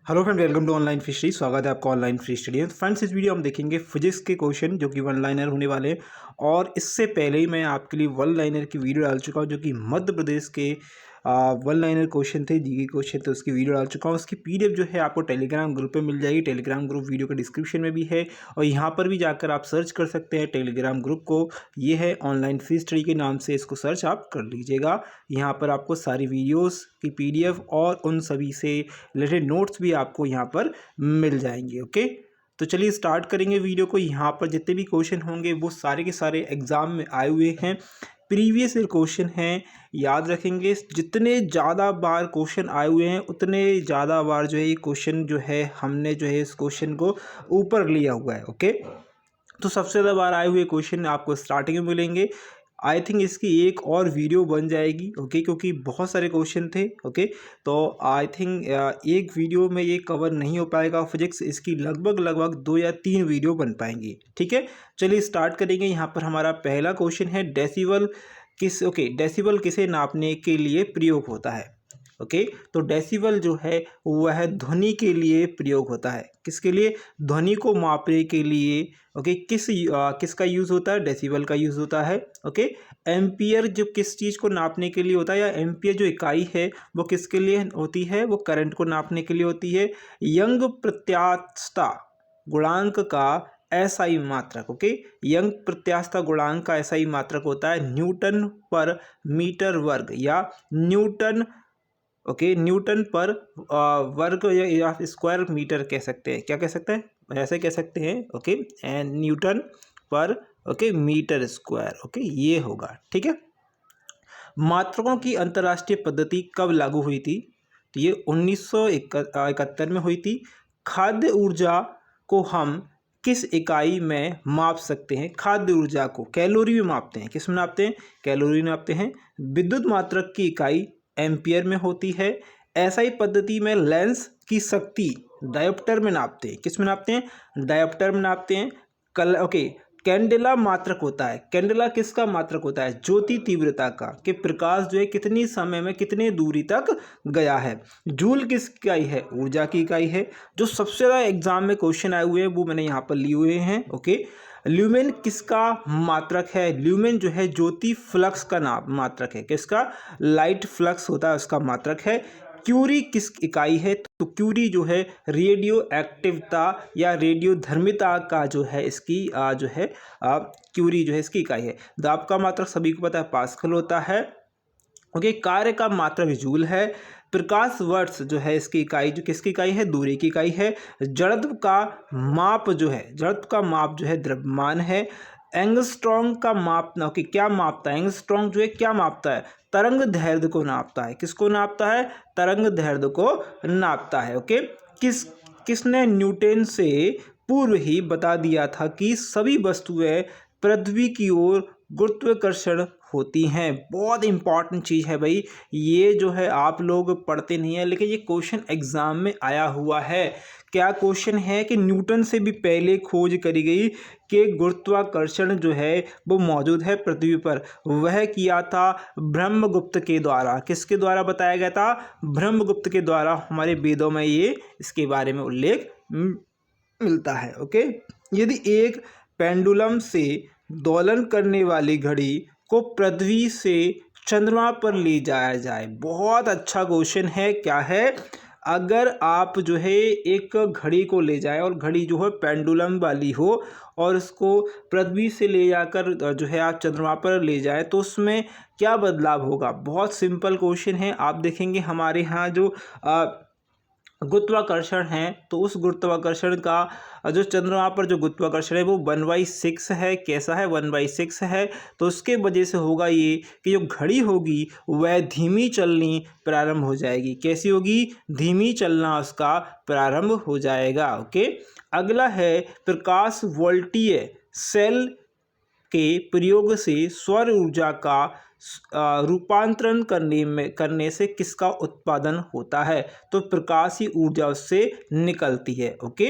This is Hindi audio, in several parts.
Hello friend, welcome to online fishery. स्वागत है आपका ऑनलाइन फ्री स्टडी में। फ्रेंड्स, इस वीडियो हम देखेंगे फिजिक्स के क्वेश्चन जो कि वन लाइनर होने वाले हैं। और इससे पहले ही मैं आपके लिए वन लाइनर की वीडियो डाल चुका हूं जो कि मध्य प्रदेश के वन लाइनर क्वेश्चन थे, जीके क्वेश्चन थे, उसकी वीडियो डाल चुका हूं। उसकी पीडीएफ जो है आपको टेलीग्राम ग्रुप पे मिल जाएगी। टेलीग्राम ग्रुप वीडियो के डिस्क्रिप्शन में भी है और यहाँ पर भी जाकर आप सर्च कर सकते हैं टेलीग्राम ग्रुप को। ये है ऑनलाइन फ्री स्टडी के नाम से, इसको सर्च आप कर लीजिएगा। यहाँ पर आपको सारी वीडियोज़ की पीडीएफ और उन सभी से रिलेटेड नोट्स भी आपको यहाँ पर मिल जाएंगे। ओके, तो चलिए स्टार्ट करेंगे वीडियो को। यहाँ पर जितने भी क्वेश्चन होंगे वो सारे के सारे एग्जाम में आए हुए हैं, प्रीवियस ईयर क्वेश्चन हैं। याद रखेंगे, जितने ज़्यादा बार क्वेश्चन आए हुए हैं उतने ज़्यादा बार जो है ये क्वेश्चन जो है हमने जो है इस क्वेश्चन को ऊपर लिया हुआ है। ओके, तो सबसे ज़्यादा बार आए हुए क्वेश्चन आपको स्टार्टिंग में मिलेंगे। आई थिंक इसकी एक और वीडियो बन जाएगी। ओके, क्योंकि बहुत सारे क्वेश्चन थे। ओके, तो आई थिंक एक वीडियो में ये कवर नहीं हो पाएगा फिजिक्स। इसकी लगभग 2 या 3 वीडियो बन पाएंगी। ठीक है, चलिए स्टार्ट करेंगे। यहाँ पर हमारा पहला क्वेश्चन है डेसिबल डेसिबल किसे नापने के लिए प्रयोग होता है। ओके, तो डेसिबल जो है वह ध्वनि के लिए प्रयोग होता है। किसके लिए? ध्वनि को मापने के लिए। ओके, किसका यूज़ होता है? डेसिबल का यूज़ होता है। ओके, एम्पियर जो किस चीज़ को नापने के लिए होता है, या एम्पियर जो इकाई है वो किसके लिए होती है? वो करंट को नापने के लिए होती है। यंग प्रत्यास्थता गुणांक का एसआई मात्रक। ओके, यंग प्रत्यास्थता गुणांक का एसआई मात्रक होता है न्यूटन पर मीटर वर्ग, या न्यूटन न्यूटन पर वर्ग या स्क्वायर मीटर कह सकते हैं। क्या कह सकते हैं? ऐसे कह सकते हैं। ओके, एंड न्यूटन पर मीटर स्क्वायर। ओके, ये होगा। ठीक है, मात्रकों की अंतर्राष्ट्रीय पद्धति कब लागू हुई थी? तो ये 1971 में हुई थी। खाद्य ऊर्जा को हम किस इकाई में माप सकते हैं? खाद्य ऊर्जा को कैलोरी में मापते हैं। किस में नापते हैं? कैलोरी में नापते हैं। विद्युत मात्रक की इकाई एम्पियर में होती है। एसआई पद्धति में लेंस की शक्ति डायोप्टर में नापते हैं। किस में नापते हैं? डायोप्टर में नापते हैं। कैंडेला मात्रक होता है। कैंडेला किसका मात्रक होता है? ज्योति तीव्रता का, कि प्रकाश जो है कितनी समय में कितने दूरी तक गया है। जूल किस इकाई है? ऊर्जा की इकाई है। जो सबसे ज़्यादा एग्जाम में क्वेश्चन आए हुए हैं वो मैंने यहाँ पर लिए हुए हैं। ओके, ल्यूमेन किसका मात्रक है? ल्यूमेन जो है ज्योति फ्लक्स का मात्रक है। किसका? लाइट फ्लक्स होता है, उसका मात्रक है। क्यूरी किस इकाई है? तो क्यूरी जो है रेडियो एक्टिवता या रेडियो धर्मिता का जो है इसकी क्यूरी जो है इसकी इकाई है। दाब का मात्रक सभी को पता है, पास्कल होता है। ओके, कार्य का मात्रक जूल है। प्रकाश वर्ष जो है इसकी इकाई जो किसकी इकाई है? दूरी की इकाई है। जड़त्व का माप जो है द्रव्यमान है। एंगस्ट्रॉम का मापना क्या मापता है? एंगस्ट्रॉम जो है क्या मापता है? तरंग दैर्ध्य को नापता है। किसको नापता है? तरंग दैर्ध्य को नापता है। ओके, किसने न्यूटन से पूर्व ही बता दिया था कि सभी वस्तुएं पृथ्वी की ओर गुरुत्वाकर्षण होती हैं? बहुत इंपॉर्टेंट चीज़ है भाई। ये जो है आप लोग पढ़ते नहीं है, लेकिन ये क्वेश्चन एग्जाम में आया हुआ है। क्या क्वेश्चन है कि न्यूटन से भी पहले खोज करी गई कि गुरुत्वाकर्षण जो है वो मौजूद है पृथ्वी पर। वह किया था ब्रह्मगुप्त के द्वारा। किसके द्वारा बताया गया था? ब्रह्मगुप्त के द्वारा। हमारे वेदों में ये इसके बारे में उल्लेख मिलता है। ओके, यदि एक पेंडुलम से दोलन करने वाली घड़ी को पृथ्वी से चंद्रमा पर ले जाया जाए। बहुत अच्छा क्वेश्चन है। क्या है? अगर आप जो है एक घड़ी को ले जाए और घड़ी जो है पेंडुलम वाली हो और उसको पृथ्वी से ले जाकर जो है आप चंद्रमा पर ले जाए तो उसमें क्या बदलाव होगा? बहुत सिंपल क्वेश्चन है। आप देखेंगे हमारे यहाँ जो गुरुत्वाकर्षण है, तो उस गुरुत्वाकर्षण का जो चंद्रमा पर जो गुरुत्वाकर्षण है वो 1/6 है। कैसा है? 1/6 है। तो उसके वजह से होगा ये कि जो घड़ी होगी वह धीमी चलनी प्रारंभ हो जाएगी। कैसी होगी? धीमी चलना उसका प्रारंभ हो जाएगा। ओके, अगला है प्रकाश वोल्टीय सेल के प्रयोग से सौर ऊर्जा का रूपांतरण करने से किसका उत्पादन होता है? तो प्रकाशीय ऊर्जा उससे निकलती है। ओके,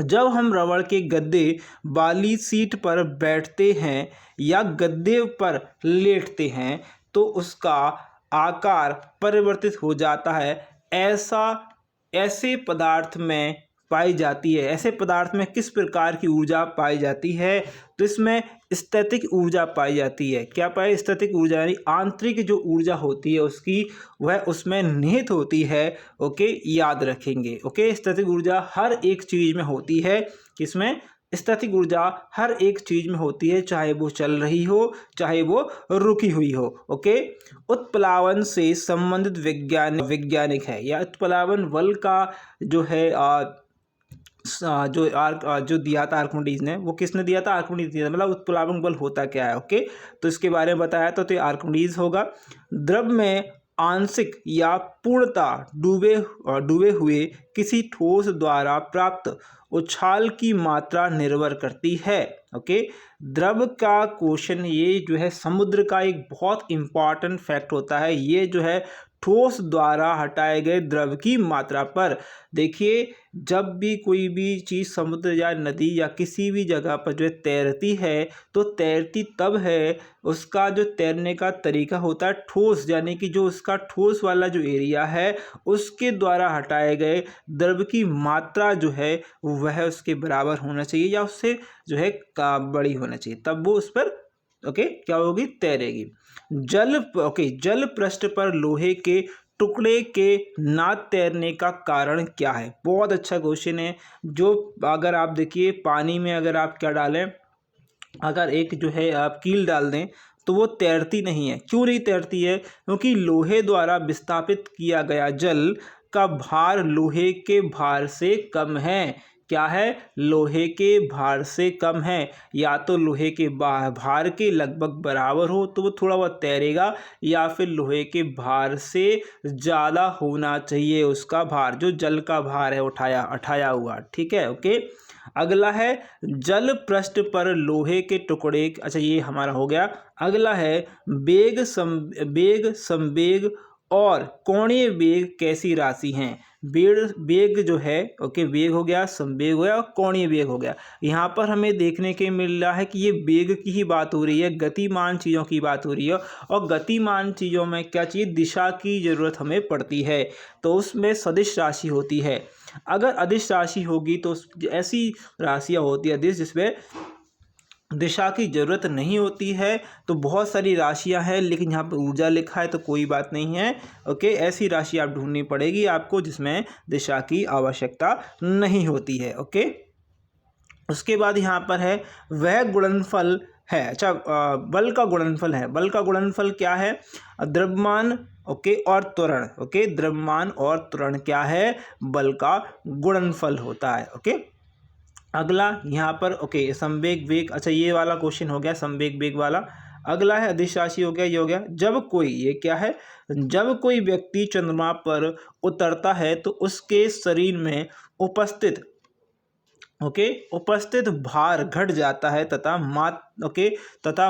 जब हम रबड़ के गद्दे वाली सीट पर बैठते हैं या गद्दे पर लेटते हैं तो उसका आकार परिवर्तित हो जाता है। ऐसा ऐसे पदार्थ में पाई जाती है। ऐसे पदार्थ में किस प्रकार की ऊर्जा पाई जाती है? तो इसमें स्थैतिक ऊर्जा पाई जाती है। क्या पाई? स्थैतिक ऊर्जा, यानी आंतरिक जो ऊर्जा होती है उसकी, वह उसमें निहित होती है। ओके, याद रखेंगे। ओके, स्थैतिक ऊर्जा हर एक चीज़ में होती है। किसमें? स्थैतिक ऊर्जा हर एक चीज में होती है, चाहे वो चल रही हो, चाहे वो रुकी हुई हो। ओके, उत्प्लावन से संबंधित वैज्ञानिक है, या उत्प्लावन बल का जो है जो दिया था आर्किमिडीज ने, वो किसने दिया था? आर्किमिडीज दिया था। मतलब उत्प्लावन बल होता क्या है? ओके, तो इसके बारे में बताया तो आर्किमिडीज होगा। द्रव में आंशिक या पूर्णता डूबे हुए किसी ठोस द्वारा प्राप्त उछाल की मात्रा निर्भर करती है। ओके, द्रव का क्वेश्चन ये जो है समुद्र का एक बहुत इंपॉर्टेंट फैक्ट होता है। ये जो है ठोस द्वारा हटाए गए द्रव की मात्रा पर। देखिए, जब भी कोई भी चीज़ समुद्र या नदी या किसी भी जगह पर जो है तैरती है, तो तैरती तब है, उसका जो तैरने का तरीका होता है ठोस, यानी कि जो उसका ठोस वाला जो एरिया है उसके द्वारा हटाए गए द्रव की मात्रा जो है वह उसके बराबर होना चाहिए, या उससे जो है बड़ी होना चाहिए, तब वो उस पर ओके क्या होगी? तैरेगी। जल पृष्ठ पर लोहे के टुकड़े के ना तैरने का कारण क्या है? बहुत अच्छा क्वेश्चन है। जो अगर आप देखिए पानी में अगर आप क्या डालें, अगर एक जो है आप कील डाल दें तो वो तैरती नहीं है। क्यों नहीं तैरती है? क्योंकि लोहे द्वारा विस्थापित किया गया जल का भार लोहे के भार से कम है। क्या है? लोहे के भार से कम है। या तो लोहे के भार के लगभग बराबर हो तो वो थोड़ा बहुत तैरेगा, या फिर लोहे के भार से ज़्यादा होना चाहिए उसका भार, जो जल का भार है उठाया हुआ। ठीक है, ओके। अगला है जल पृष्ठ पर लोहे के टुकड़े, अच्छा ये हमारा हो गया। अगला है वेग संवेग और कोणीय वेग कैसी राशि हैं? वेग जो है, ओके, वेग हो गया, संवेग हो गया और कोणीय वेग हो गया। यहाँ पर हमें देखने के मिल रहा है कि ये वेग की ही बात हो रही है, गतिमान चीज़ों की बात हो रही है। और गतिमान चीज़ों में क्या चाहिए? दिशा की ज़रूरत हमें पड़ती है, तो उसमें सदिश राशि होती है। अगर अदिश राशि होगी तो ऐसी राशियाँ होती है अदिश जिसमें दिशा की जरूरत नहीं होती है। तो बहुत सारी राशियां हैं, लेकिन यहाँ पर ऊर्जा लिखा है तो कोई बात नहीं है। ओके, ऐसी राशि आप ढूंढनी पड़ेगी आपको जिसमें दिशा की आवश्यकता नहीं होती है। ओके, उसके बाद यहाँ पर है वह गुणनफल है। अच्छा, बल का गुणनफल है। बल का गुणनफल क्या है? द्रव्यमान ओके और त्वरण। ओके, द्रव्यमान और त्वरण क्या है? बल का गुणनफल होता है। ओके, अगला यहाँ पर ओके संवेग वेग, अच्छा ये वाला क्वेश्चन हो गया संवेग वेग वाला। अगला है अदिश राशि हो गया, ये हो गया। जब कोई, ये क्या है? जब कोई व्यक्ति चंद्रमा पर उतरता है तो उसके शरीर में उपस्थित भार घट जाता है तथा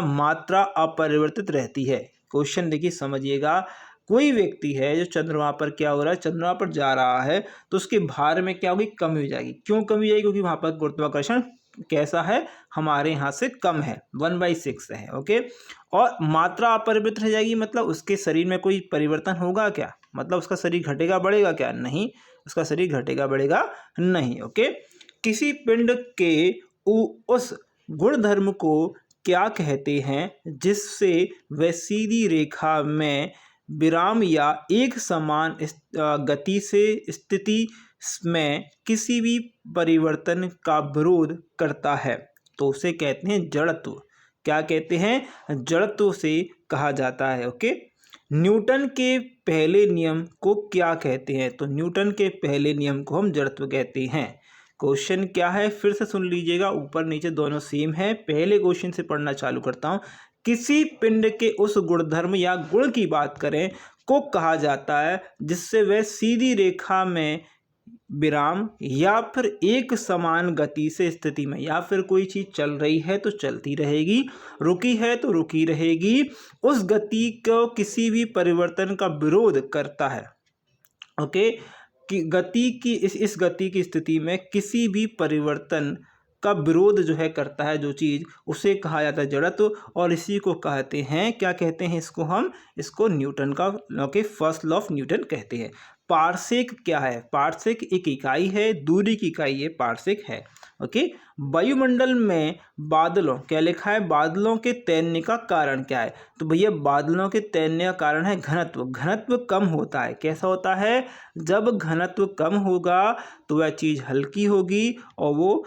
मात्रा अपरिवर्तित रहती है। क्वेश्चन देखिए समझिएगा, कोई व्यक्ति है जो चंद्रमा पर क्या हो रहा है, चंद्रमा पर जा रहा है, तो उसके भार में क्या होगी? कमी हो जाएगी। क्यों कमी हो जाएगी? क्योंकि वहां पर गुरुत्वाकर्षण कैसा है? हमारे यहाँ से कम है, 1/6 है। ओके, और मात्रा अपरिवर्तित रह जाएगी, मतलब उसके शरीर में कोई परिवर्तन होगा क्या? मतलब उसका शरीर घटेगा बढ़ेगा क्या? नहीं, उसका शरीर घटेगा बढ़ेगा नहीं। ओके, किसी पिंड के उस गुणधर्म को क्या कहते हैं जिससे वह सीधी रेखा में विराम या एक समान गति से स्थिति में किसी भी परिवर्तन का विरोध करता है? तो उसे कहते हैं जड़त्व। क्या कहते हैं? जड़त्व से कहा जाता है। ओके, न्यूटन के पहले नियम को क्या कहते हैं? तो न्यूटन के पहले नियम को हम जड़त्व कहते हैं। क्वेश्चन क्या है फिर से सुन लीजिएगा, ऊपर नीचे दोनों सेम है। पहले क्वेश्चन से पढ़ना चालू करता हूं। किसी पिंड के उस गुणधर्म या गुण की बात करें को कहा जाता है जिससे वह सीधी रेखा में विराम या फिर एक समान गति से स्थिति में, या फिर कोई चीज चल रही है तो चलती रहेगी, रुकी है तो रुकी रहेगी, उस गति को किसी भी परिवर्तन का विरोध करता है। ओके, कि गति की इस गति की स्थिति में किसी भी परिवर्तन का विरोध जो है करता है जो चीज़, उसे कहा जाता है जड़त्व। और इसी को कहते हैं, क्या कहते हैं इसको? हम इसको न्यूटन का फर्स्ट लॉ ऑफ न्यूटन कहते हैं। पारसेक क्या है? पारसेक एक इकाई है, दूरी की इकाई ये पारसेक है। ओके। वायुमंडल में बादलों, क्या लिखा है? बादलों के तैरने का कारण क्या है? तो भैया बादलों के तैरने का कारण है घनत्व। घनत्व कम होता है। कैसा होता है? जब घनत्व कम होगा तो वह चीज़ हल्की होगी और वो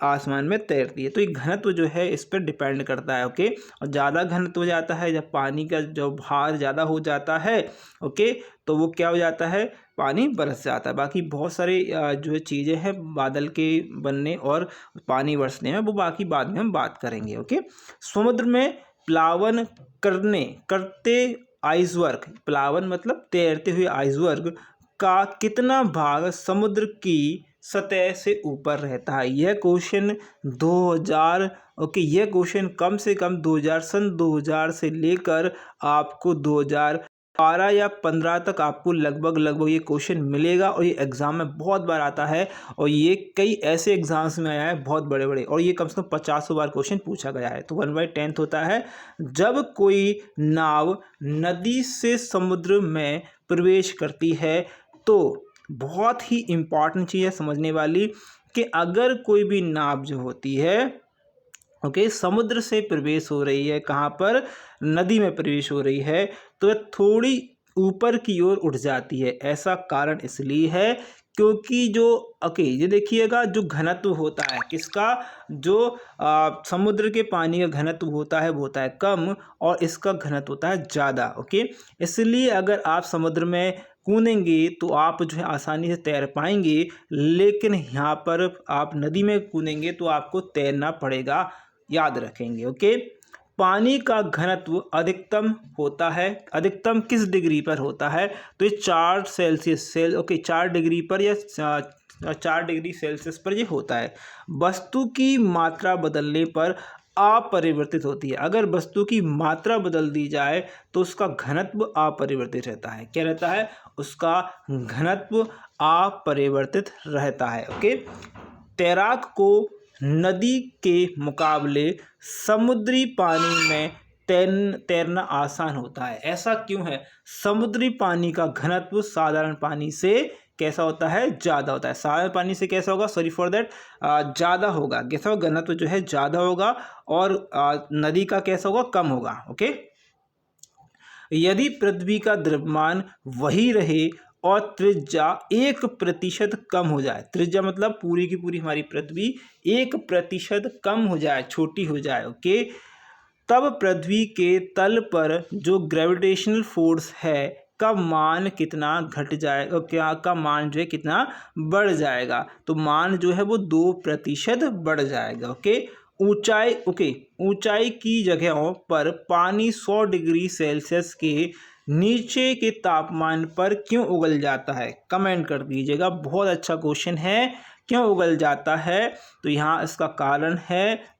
आसमान में तैरती है। तो ये घनत्व जो है इस पर डिपेंड करता है। ओके। और ज़्यादा घनत्व हो जाता है जब पानी का जो भार ज़्यादा हो जाता है। ओके। तो वो क्या हो जाता है? पानी बरस जाता है। बाकी बहुत सारे जो चीज़ें हैं बादल के बनने और पानी बरसने में, वो बाकी बाद में हम बात करेंगे। ओके। समुद्र में प्लावन करते आइसबर्ग, प्लावन मतलब तैरते हुए आइसबर्ग का कितना भाग समुद्र की सतह से ऊपर रहता है? यह क्वेश्चन 2000 यह क्वेश्चन कम से कम 2000 से लेकर आपको 2012 या 15 तक आपको लगभग ये क्वेश्चन मिलेगा और ये एग्ज़ाम में बहुत बार आता है और ये कई ऐसे एग्ज़ाम्स में आया है बहुत बड़े बड़े, और ये कम से कम 50 बार क्वेश्चन पूछा गया है। तो 1/10 होता है जब कोई नाव नदी से समुद्र में प्रवेश करती है। तो बहुत ही इम्पॉर्टेंट चीज़ है समझने वाली कि अगर कोई भी नाव जो होती है समुद्र से प्रवेश हो रही है, कहाँ पर? नदी में प्रवेश हो रही है, तो वह थोड़ी ऊपर की ओर उठ जाती है। ऐसा कारण इसलिए है क्योंकि जो ये देखिएगा जो घनत्व होता है किसका? जो समुद्र के पानी का घनत्व होता है वो होता है कम और इसका घनत्व होता है ज़्यादा। ओके। इसलिए अगर आप समुद्र में कूदेंगे तो आप जो है आसानी से तैर पाएंगे, लेकिन यहाँ पर आप नदी में कूदेंगे तो आपको तैरना पड़ेगा, याद रखेंगे। ओके। पानी का घनत्व अधिकतम होता है, अधिकतम किस डिग्री पर होता है? तो ये 4 डिग्री पर या 4 डिग्री सेल्सियस पर ये होता है। वस्तु की मात्रा बदलने पर अपरिवर्तित होती है। अगर वस्तु की मात्रा बदल दी जाए तो उसका घनत्व अपरिवर्तित रहता है। क्या रहता है? उसका घनत्व अपरिवर्तित रहता है। ओके। तैराक को नदी के मुकाबले समुद्री पानी में तैरना आसान होता है। ऐसा क्यों है? समुद्री पानी का घनत्व साधारण पानी से कैसा होता है? ज़्यादा होता है। साधारण पानी से कैसा होगा? सॉरी फॉर दैट, ज़्यादा होगा। कैसा होगा? घनत्व जो है ज़्यादा होगा और नदी का कैसा होगा? कम होगा। ओके। यदि पृथ्वी का द्रव्यमान वही रहे और त्रिज्या 1% कम हो जाए, त्रिज्या मतलब पूरी की पूरी हमारी पृथ्वी 1% कम हो जाए, छोटी हो जाए। ओके। तब पृथ्वी के तल पर जो ग्रेविटेशनल फोर्स है का मान कितना घट जाएगा? क्या का मान जो है कितना बढ़ जाएगा? तो मान जो है वो 2% बढ़ जाएगा। ओके। ऊंचाई की जगहों पर पानी 100 डिग्री सेल्सियस के नीचे के तापमान पर क्यों उगल जाता है? कमेंट कर दीजिएगा। बहुत अच्छा क्वेश्चन है। क्यों उगल जाता है? तो यहाँ इसका कारण है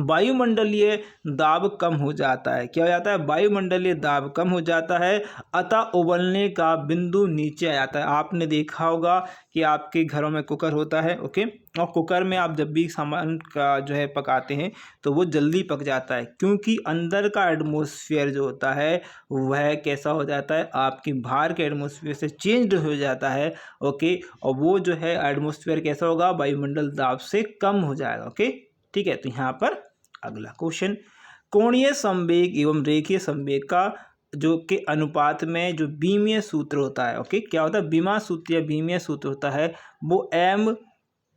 वायुमंडलीय दाब कम हो जाता है। क्या हो जाता है? वायुमंडलीय दाब कम हो जाता है, अतः उबलने का बिंदु नीचे आ जाता है। आपने देखा होगा कि आपके घरों में कुकर होता है। ओके। और कुकर में आप जब भी सामान का जो है पकाते हैं तो वो जल्दी पक जाता है क्योंकि अंदर का एटमॉस्फेयर जो होता है वह कैसा हो जाता है? आपके बाहर के एटमॉस्फेयर से चेंज हो जाता है। ओके। और वो जो है एटमॉस्फेयर कैसा होगा? वायुमंडल दाब से कम हो जाएगा। ओके। ठीक है। तो यहाँ पर अगला क्वेश्चन, कोणीय संवेग एवं रेखीय संवेग का जो के अनुपात में जो बीमीय सूत्र होता है। ओके। क्या होता है? बीमा सूत्र या बीमीय सूत्र होता है वो m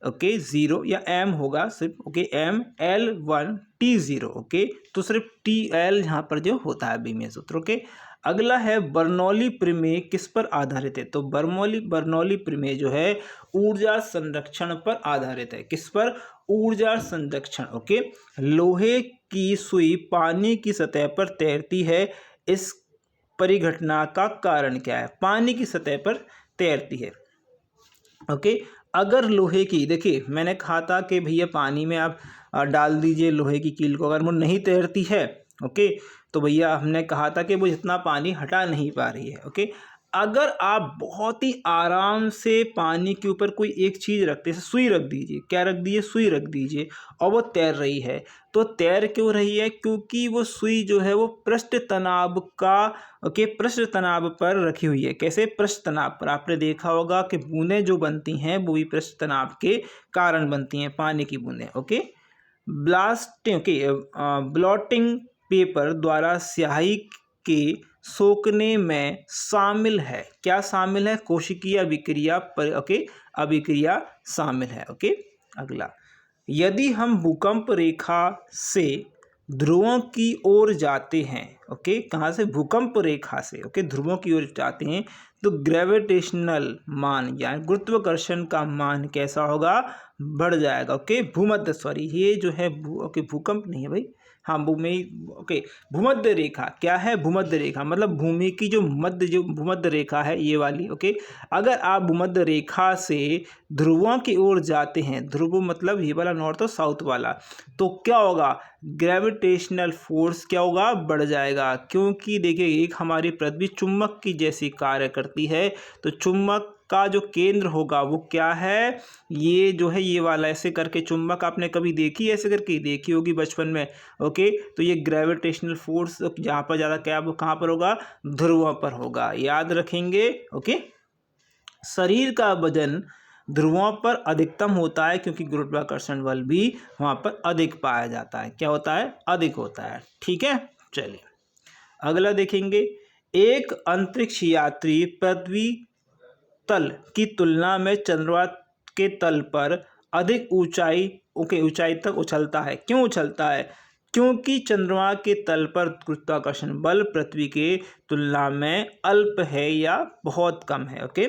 0 या m होगा सिर्फ। ओके। mL1T0। ओके। तो सिर्फ TL यहाँ पर जो होता है बीमीय सूत्र। ओके। अगला है बर्नौली प्रमेय किस पर आधारित है? तो बर्नौली प्रमेय जो है ऊर्जा संरक्षण पर आधारित है। किस पर? ऊर्जा संरक्षण। ओके। लोहे की सुई पानी की सतह पर तैरती है, इस परिघटना का कारण क्या है? पानी की सतह पर तैरती है। ओके। अगर लोहे की, देखिए मैंने कहा था कि भैया पानी में आप डाल दीजिए लोहे की कील को, अगर वो नहीं तैरती है। ओके। तो भैया हमने कहा था कि वो जितना पानी हटा नहीं पा रही है। ओके। अगर आप बहुत ही आराम से पानी के ऊपर कोई एक चीज़ रखते हैं, सुई रख दीजिए, क्या रख दीजिए, सुई रख दीजिए, और वो तैर रही है, तो तैर क्यों रही है? क्योंकि वो सुई जो है वो पृष्ठ तनाव का पृष्ठ तनाव पर रखी हुई है। कैसे? पृष्ठ तनाव पर। आपने देखा होगा कि बूंदें जो बनती हैं वो भी पृष्ठ तनाव के कारण बनती हैं, पानी की बूंदें। ओके, ब्लॉटिंग पेपर द्वारा स्याही के सोखने में शामिल है। क्या शामिल है? कोशिकीय अभिक्रिया पर अभिक्रिया शामिल है। ओके, अगला, यदि हम भूकंप रेखा से ध्रुवों की ओर जाते हैं, ओके, कहाँ से? भूकंप रेखा से, ओके, ध्रुवों की ओर जाते हैं, तो ग्रेविटेशनल मान यानी गुरुत्वाकर्षण का मान कैसा होगा? बढ़ जाएगा। ओके, भूमध्य, सॉरी, ये जो है भूकंप नहीं है भाई, हाँ, भूमि, ओके, भूमध्य रेखा क्या है? भूमध्य रेखा मतलब भूमि की जो भूमध्य रेखा है ये वाली। ओके, अगर आप भूमध्य रेखा से ध्रुवों की ओर जाते हैं, ध्रुव मतलब ये वाला नॉर्थ और साउथ वाला, तो क्या होगा? ग्रेविटेशनल फोर्स क्या होगा? बढ़ जाएगा। क्योंकि देखिए, एक हमारी पृथ्वी चुंबक की जैसी कार्य करती है, तो चुंबक का जो केंद्र होगा वो क्या है? ये जो है ये वाला, ऐसे करके चुंबक आपने कभी देखी? ऐसे करके देखी होगी बचपन में। ओके, तो ये ग्रेविटेशनल फोर्स जहाँ पर ज़्यादा क्या, वो कहाँ पर होगा? ध्रुवों पर होगा, याद रखेंगे। ओके, शरीर का वजन ध्रुवों पर अधिकतम होता है क्योंकि गुरुत्वाकर्षण बल भी वहाँ पर अधिक पाया जाता है। क्या होता है? अधिक होता है। ठीक है, चलिए अगला देखेंगे। एक अंतरिक्ष यात्री पृथ्वी तल की तुलना में चंद्रमा के तल पर अधिक ऊंचाई तक उछलता है। क्यों उछलता है? क्योंकि चंद्रमा के तल पर गुरुत्वाकर्षण बल पृथ्वी के तुलना में अल्प है या बहुत कम है। ओके,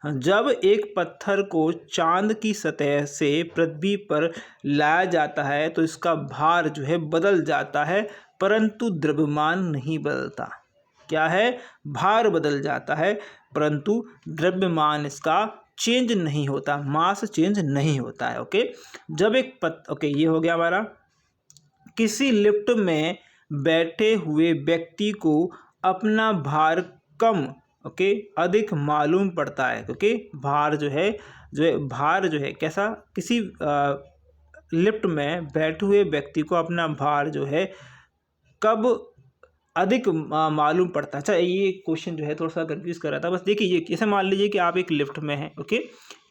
जब एक पत्थर को चांद की सतह से पृथ्वी पर लाया जाता है तो इसका भार जो है बदल जाता है, परंतु द्रव्यमान नहीं बदलता। क्या है? भार बदल जाता है परंतु द्रव्यमान इसका चेंज नहीं होता, मास चेंज नहीं होता है। ओके, जब ओके, ये हो गया हमारा। किसी लिफ्ट में बैठे हुए व्यक्ति को अपना भार कम, ओके, अधिक मालूम पड़ता है, क्योंकि भार भार जो है कैसा? किसी लिफ्ट में बैठे हुए व्यक्ति को अपना भार जो है कब अधिक मालूम पड़ता है। अच्छा, ये क्वेश्चन जो है थोड़ा सा कंफ्यूज कर रहा था। बस देखिए, ये जैसे मान लीजिए कि आप एक लिफ्ट में हैं। ओके,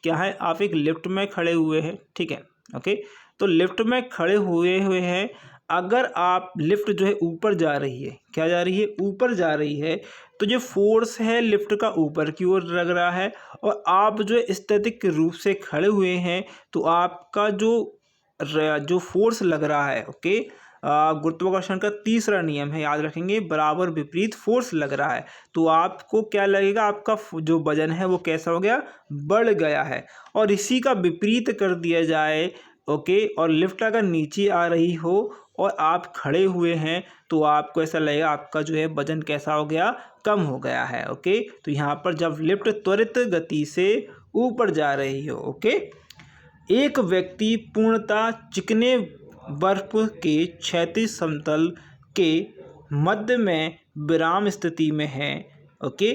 क्या है? आप एक लिफ्ट में खड़े हुए हैं, ठीक है। ओके, तो लिफ्ट में खड़े हुए हैं, अगर आप लिफ्ट जो है ऊपर जा रही है, क्या जा रही है? ऊपर जा रही है, तो जो फोर्स है लिफ्ट का ऊपर की ओर लग रहा है, और आप जो है स्टैटिक रूप से खड़े हुए हैं, तो आपका जो फोर्स लग रहा है, ओके, गुरुत्वाकर्षण का तीसरा नियम है, याद रखेंगे, बराबर विपरीत फोर्स लग रहा है, तो आपको क्या लगेगा? आपका जो वजन है वो कैसा हो गया? बढ़ गया है। और इसी का विपरीत कर दिया जाए, ओके, और लिफ्ट अगर नीचे आ रही हो और आप खड़े हुए हैं, तो आपको ऐसा लगेगा आपका जो है वजन कैसा हो गया? कम हो गया है। ओके, तो यहाँ पर जब लिफ्ट त्वरित गति से ऊपर जा रही हो, ओके, एक व्यक्ति पूर्णतः चिकने बर्फ के क्षैतिज समतल के मध्य में विराम स्थिति में है। ओके,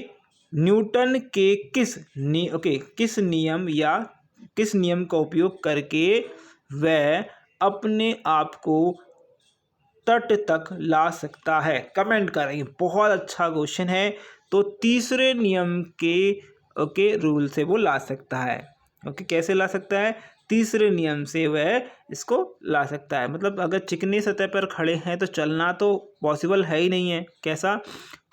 न्यूटन के किस नियम का उपयोग करके वह अपने आप को तट तक ला सकता है? कमेंट करेंगे। बहुत अच्छा क्वेश्चन है। तो तीसरे नियम के रूल से वो ला सकता है। ओके, कैसे ला सकता है? तीसरे नियम से वह इसको ला सकता है। मतलब अगर चिकनी सतह पर खड़े हैं तो चलना तो पॉसिबल है ही नहीं है। कैसा?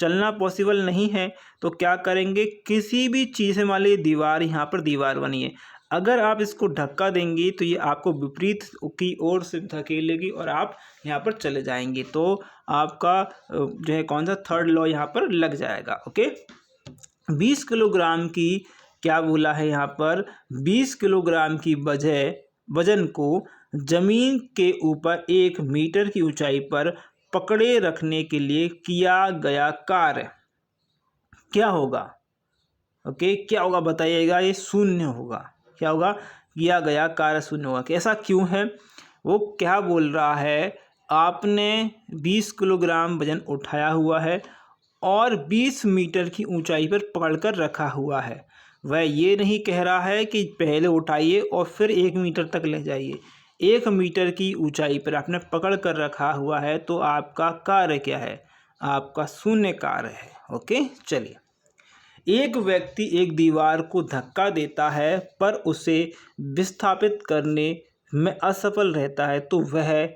चलना पॉसिबल नहीं है, तो क्या करेंगे? किसी भी चीज़ से, मान लीजिए दीवार, यहाँ पर दीवार बनी है, अगर आप इसको धक्का देंगे तो ये आपको विपरीत की ओर से धकेलेगी और आप यहाँ पर चले जाएंगे, तो आपका जो है कौन सा थर्ड लॉ यहाँ पर लग जाएगा। ओके, 20 किलोग्राम की, क्या बोला है यहाँ पर? 20 किलोग्राम की वजन को जमीन के ऊपर 1 मीटर की ऊंचाई पर पकड़े रखने के लिए किया गया कार्य क्या होगा? ओके, क्या होगा बताइएगा? ये शून्य होगा। क्या होगा? किया गया कार्य शून्य होगा। ऐसा क्यों है? वो क्या बोल रहा है? आपने 20 किलोग्राम वजन उठाया हुआ है और 20 मीटर की ऊंचाई पर पकड़कर रखा हुआ है। वह ये नहीं कह रहा है कि पहले उठाइए और फिर 1 मीटर तक ले जाइए। 1 मीटर की ऊंचाई पर आपने पकड़ कर रखा हुआ है, तो आपका कार्य क्या है? आपका शून्य कार्य है। ओके, चलिए। एक व्यक्ति एक दीवार को धक्का देता है पर उसे विस्थापित करने में असफल रहता है, तो वह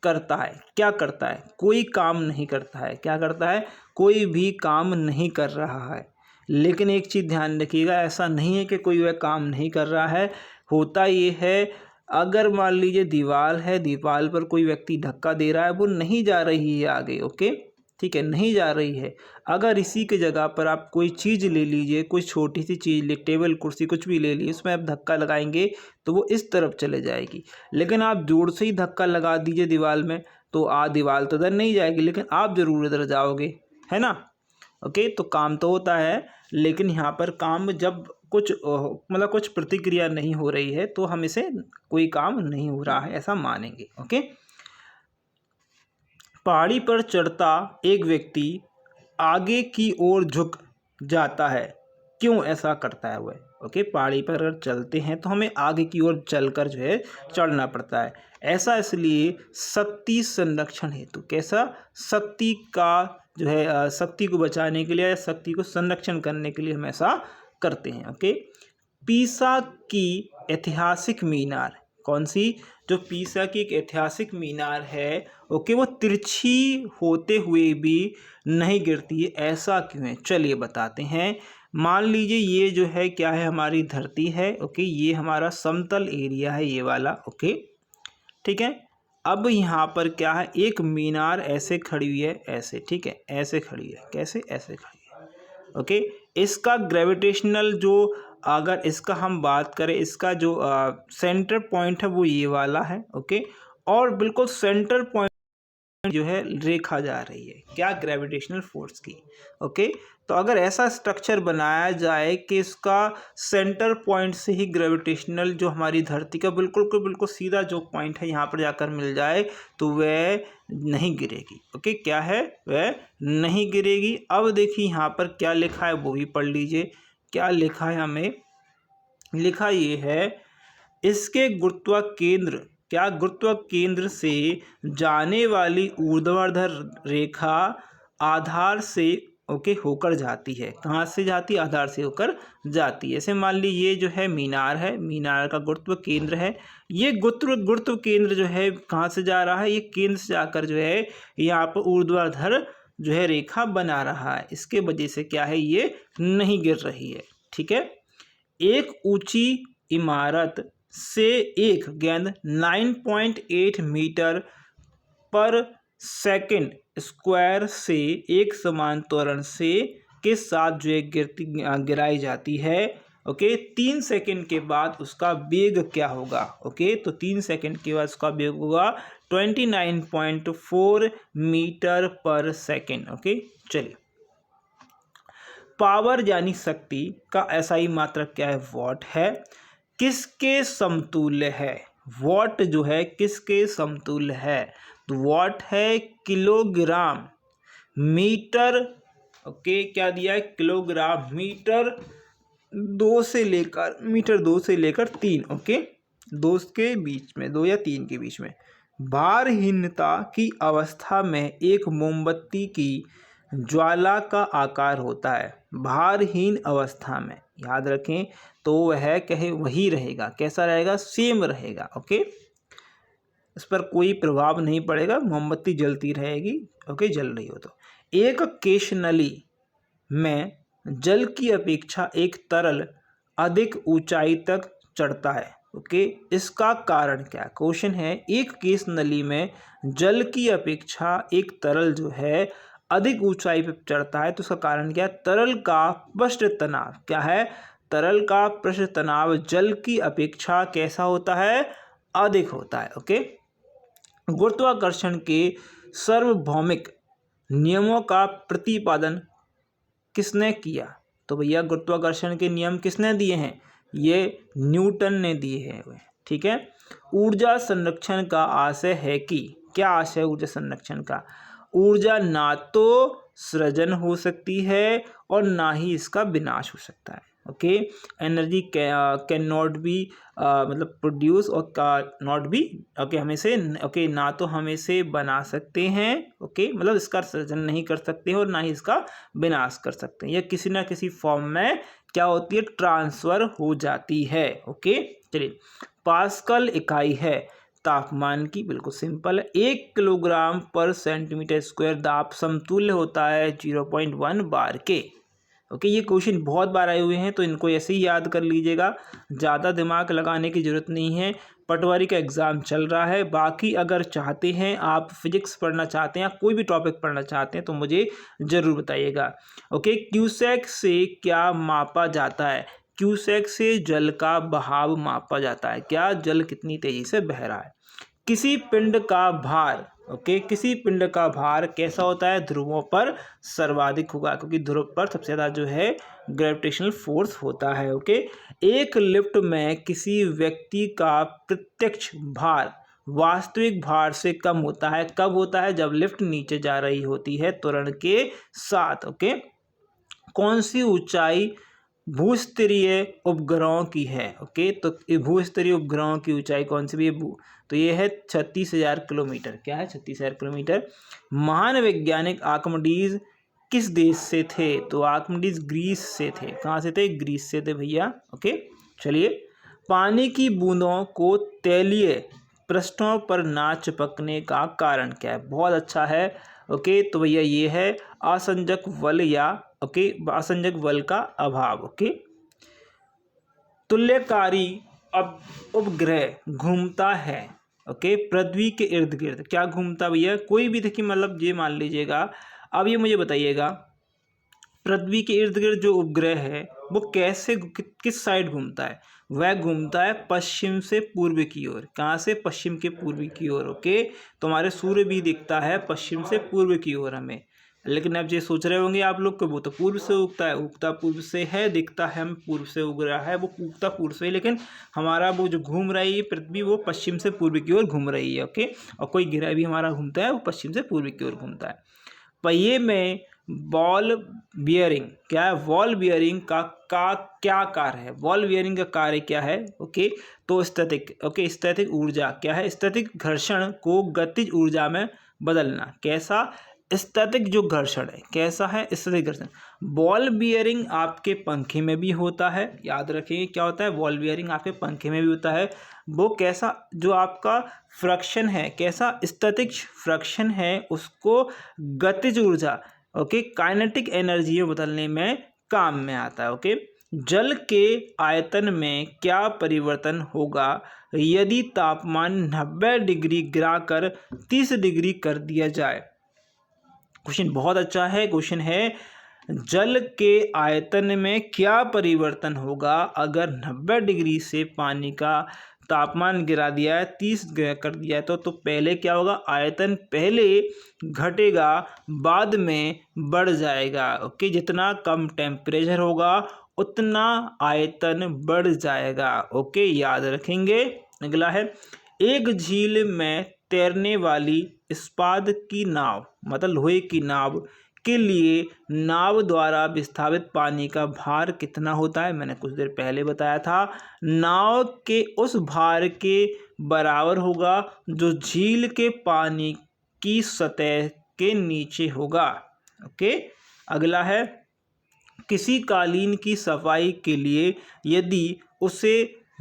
करता है क्या? करता है कोई काम नहीं करता है। क्या करता है? कोई भी काम नहीं कर रहा है। लेकिन एक चीज़ ध्यान रखिएगा, ऐसा नहीं है कि कोई वह काम नहीं कर रहा है। होता ये है, अगर मान लीजिए दीवार है, दीवार पर कोई व्यक्ति धक्का दे रहा है, वो नहीं जा रही है आगे। ओके, ठीक है, नहीं जा रही है। अगर इसी के जगह पर आप कोई चीज़ ले लीजिए, कोई छोटी सी चीज़ ले, टेबल कुर्सी कुछ भी ले लीजिए, उसमें आप धक्का लगाएंगे तो वो इस तरफ चले जाएगी। लेकिन आप जोर से ही धक्का लगा दीजिए दीवार में, तो दीवार तो इधर नहीं जाएगी, लेकिन आप ज़रूर इधर जाओगे, है ना। ओके, तो काम तो होता है, लेकिन यहाँ पर काम जब कुछ मतलब कुछ प्रतिक्रिया नहीं हो रही है, तो हम इसे कोई काम नहीं हो रहा है ऐसा मानेंगे। ओके, पहाड़ी पर चढ़ता एक व्यक्ति आगे की ओर झुक जाता है, क्यों ऐसा करता है वह? ओके, पहाड़ी पर अगर चलते हैं तो हमें आगे की ओर चलकर जो है चढ़ना पड़ता है। ऐसा इसलिए शक्ति संरक्षण हेतु। कैसा? शक्ति का जो है शक्ति को बचाने के लिए या शक्ति को संरक्षण करने के लिए हम ऐसा करते हैं। ओके, पीसा की ऐतिहासिक मीनार। कौन सी? जो पीसा की एक ऐतिहासिक मीनार है, ओके, वो तिरछी होते हुए भी नहीं गिरती है, ऐसा क्यों है? चलिए बताते हैं। मान लीजिए ये जो है क्या है? हमारी धरती है। ओके, ये हमारा समतल एरिया है, ये वाला। ओके, ठीक है। अब यहाँ पर क्या है? एक मीनार ऐसे खड़ी हुई है, ऐसे, ठीक है, ऐसे खड़ी है। कैसे? ऐसे खड़ी है। ओके, इसका ग्रेविटेशनल जो, अगर इसका हम बात करें, इसका जो सेंटर पॉइंट है वो ये वाला है। ओके, और बिल्कुल सेंटर पॉइंट जो है रेखा जा रही है, क्या? ग्रेविटेशनल फोर्स की। ओके, तो अगर ऐसा स्ट्रक्चर बनाया जाए कि इसका सेंटर पॉइंट से ही ग्रेविटेशनल जो हमारी धरती का बिल्कुल सीधा जो पॉइंट है यहाँ पर जाकर मिल जाए, तो वह नहीं गिरेगी। ओके, क्या है? वह नहीं गिरेगी। अब देखिए यहाँ पर क्या लिखा है, वो भी पढ़ लीजिए। क्या लिखा है? हमें लिखा ये है, इसके गुरुत्व केंद्र, क्या? गुरुत्व केंद्र से जाने वाली ऊर्ध्वाधर रेखा आधार से, ओके, होकर जाती है। कहाँ से जाती है? आधार से होकर जाती है। ऐसे मान ली ये जो है मीनार है, मीनार का गुरुत्व केंद्र है। ये गुरुत्व केंद्र जो है कहाँ से जा रहा है? ये केंद्र से जाकर जो है यहाँ पर ऊर्ध्वाधर जो है रेखा बना रहा है। इसके वजह से क्या है? ये नहीं गिर रही है। ठीक है। एक ऊंची इमारत से एक गेंद 9.8 मीटर पर सेकंड स्क्वायर से एक समान त्वरण से के साथ जो है गिराई जाती है। ओके, 3 सेकंड के बाद उसका वेग क्या होगा? ओके, तो 3 सेकंड के बाद उसका वेग होगा 29.4 मीटर पर सेकंड। ओके, चलिए। पावर यानी शक्ति का एसआई मात्रक क्या है? वॉट है। किसके समतुल्य है? वॉट जो है किसके समतुल्य है? तो वॉट है किलोग्राम मीटर। ओके, क्या दिया है? किलोग्राम मीटर 2 से लेकर 3। ओके, 2 के बीच में, 2 या 3 के बीच में। भारहीनता की अवस्था में एक मोमबत्ती की ज्वाला का आकार होता है। भारहीन अवस्था में, याद रखें, तो वह कहे वही रहेगा। कैसा रहेगा? सेम रहेगा। ओके, इस पर कोई प्रभाव नहीं पड़ेगा, मोमबत्ती जलती रहेगी। ओके, जल रही हो तो। एक केश नली में जल की अपेक्षा एक तरल अधिक ऊंचाई तक चढ़ता है। ओके, इसका कारण क्या? क्वेश्चन है, एक केश नली में जल की अपेक्षा एक तरल जो है अधिक ऊंचाई पर चढ़ता है, तो उसका कारण क्या? तरल का पृष्ठ तनाव। क्या है? तरल का पृष्ठ तनाव जल की अपेक्षा कैसा होता है? अधिक होता है। ओके, गुरुत्वाकर्षण के सार्वभौमिक नियमों का प्रतिपादन किसने किया? तो भैया गुरुत्वाकर्षण के नियम किसने दिए हैं? ये न्यूटन ने दिए हैं। ठीक है। ऊर्जा संरक्षण का आशय है कि, क्या आशय ऊर्जा संरक्षण का? ऊर्जा ना तो सृजन हो सकती है और ना ही इसका विनाश हो सकता है। Okay, energy can not be मतलब प्रोड्यूस और का नॉट बी, ओके, हमें से ओके ना तो हम इसे बना सकते हैं, ओके, मतलब इसका सृजन नहीं कर सकते हैं और ना ही इसका विनाश कर सकते हैं। यह किसी ना किसी फॉर्म में क्या होती है, ट्रांसफर हो जाती है। ओके, चलिए, पास्कल इकाई है तापमान की, बिल्कुल सिंपल है। 1 किलोग्राम पर सेंटीमीटर स्क्वायर दाब समतुल्य होता है 0.1 बार के। ओके, ये क्वेश्चन बहुत बार आए हुए हैं तो इनको ऐसे ही याद कर लीजिएगा, ज़्यादा दिमाग लगाने की ज़रूरत नहीं है। पटवारी का एग्ज़ाम चल रहा है। बाकी अगर चाहते हैं आप फिजिक्स पढ़ना चाहते हैं या कोई भी टॉपिक पढ़ना चाहते हैं तो मुझे ज़रूर बताइएगा। ओके, क्यूसेक से क्या मापा जाता है? क्यूसेक से जल का बहाव मापा जाता है। क्या जल कितनी तेज़ी से बह रहा है। किसी पिंड का भार, ओके, किसी पिंड का भार कैसा होता है, ध्रुवों पर सर्वाधिक होगा, क्योंकि ध्रुव पर सबसे ज़्यादा जो है ग्रेविटेशनल फोर्स होता है। ओके, एक लिफ्ट में किसी व्यक्ति का प्रत्यक्ष भार वास्तविक भार से कम होता है। कब होता है? जब लिफ्ट नीचे जा रही होती है त्वरण के साथ। ओके, कौन सी ऊंचाई भूस्तरीय उपग्रहों की है? ओके, तो भूस्तरीय उपग्रहों की ऊंचाई कौन सी भी है? तो ये है 36,000 किलोमीटर। क्या है? 36,000 किलोमीटर। महान वैज्ञानिक आर्किमिडीज किस देश से थे? तो आर्किमिडीज ग्रीस से थे। कहाँ से थे? ग्रीस से थे भैया। ओके, चलिए, पानी की बूंदों को तैलीय पृष्ठों पर ना चिपकने का कारण क्या है? बहुत अच्छा है। ओके, तो भैया ये है असंजक बल या ओके असंजक बल का अभाव। ओके, तुल्यकारी अब उपग्रह घूमता है, ओके, पृथ्वी के इर्द गिर्द। क्या घूमता भैया? कोई भी, देखिए मतलब ये मान लीजिएगा। अब ये मुझे बताइएगा, पृथ्वी के इर्द गिर्द जो उपग्रह है वो कैसे किस साइड घूमता है? वह घूमता है पश्चिम से पूर्व की ओर। कहाँ से? पश्चिम के पूर्व की ओर। ओके, तो हमारे सूर्य भी दिखता है पश्चिम से पूर्व की ओर हमें। लेकिन अब ये सोच रहे होंगे आप लोग कि वो तो पूर्व से उगता है। उगता पूर्व से है, दिखता है हम पूर्व से उग रहा है, वो उगता पूर्व से, लेकिन हमारा वो जो घूम रही है पृथ्वी वो पश्चिम से पूर्व की ओर घूम रही है। ओके, और कोई ग्रह भी हमारा घूमता है वो पश्चिम से पूर्व की ओर घूमता है। पहिए में बॉल बियरिंग, क्या है? बॉल बियरिंग का क्या कार्य है? बॉल बियरिंग का कार्य क्या है? ओके, तो स्थैतिक, ओके, स्थैतिक ऊर्जा क्या है? स्थैतिक घर्षण को गतिज ऊर्जा में बदलना। कैसा? स्थैतिक जो घर्षण है कैसा है? स्थैतिक घर्षण। बॉल बियरिंग आपके पंखे में भी होता है, याद रखिए क्या होता है? बॉल बियरिंग आपके पंखे में भी होता है। वो कैसा? जो आपका फ्रिक्शन है, कैसा? स्थैतिक फ्रिक्शन है, उसको गतिज ऊर्जा, ओके, काइनेटिक एनर्जी में बदलने में काम में आता है। ओके, जल के आयतन में क्या परिवर्तन होगा यदि तापमान 90 डिग्री गिराकर 30 डिग्री कर दिया जाए? क्वेश्चन बहुत अच्छा है। क्वेश्चन है, जल के आयतन में क्या परिवर्तन होगा अगर 90 डिग्री से पानी का तापमान गिरा दिया है, 30 कर दिया है। तो पहले क्या होगा? आयतन पहले घटेगा, बाद में बढ़ जाएगा। ओके, जितना कम टेम्परेचर होगा उतना आयतन बढ़ जाएगा। ओके, याद रखेंगे। अगला है, एक झील में तैरने वाली इस्पात की नाव, मतलब लोहे की नाव के लिए नाव द्वारा विस्थापित पानी का भार कितना होता है? मैंने कुछ देर पहले बताया था। नाव के उस भार के बराबर होगा जो झील के पानी की सतह के नीचे होगा। ओके, अगला है, किसी कालीन की सफाई के लिए यदि उसे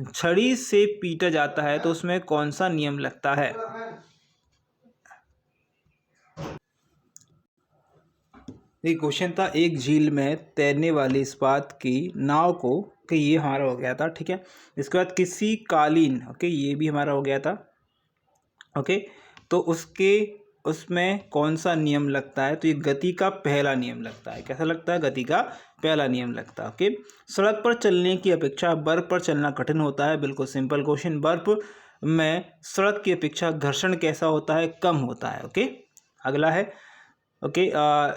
छड़ी से पीटा जाता है तो उसमें कौन सा नियम लगता है? ये क्वेश्चन था, एक झील में तैरने वाली इस्पात की नाव को, कि ये हमारा हो गया था, ठीक है। इसके बाद किसी कालीन, ओके, ये भी हमारा हो गया था। ओके, तो उसमें कौन सा नियम लगता है? तो ये गति का पहला नियम लगता है। कैसा लगता है? गति का पहला नियम लगता है। ओके, सड़क पर चलने की अपेक्षा बर्फ पर चलना कठिन होता है। बिल्कुल सिंपल क्वेश्चन। बर्फ में सड़क की अपेक्षा घर्षण कैसा होता है? कम होता है। ओके, अगला है, ओके,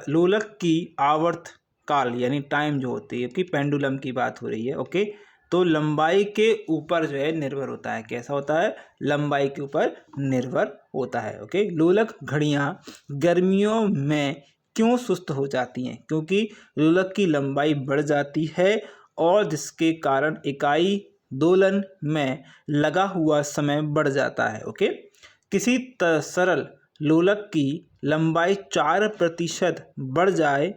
लोलक की आवर्त काल यानी टाइम जो होती है, कि पेंडुलम की बात हो रही है। ओके, तो लंबाई के ऊपर जो है निर्भर होता है। कैसा होता है? लंबाई के ऊपर निर्भर होता है। ओके, लोलक घड़ियां गर्मियों में क्यों सुस्त हो जाती हैं? क्योंकि लोलक की लंबाई बढ़ जाती है और जिसके कारण इकाई दोलन में लगा हुआ समय बढ़ जाता है। ओके, किसी सरल लोलक की लंबाई 4% बढ़ जाए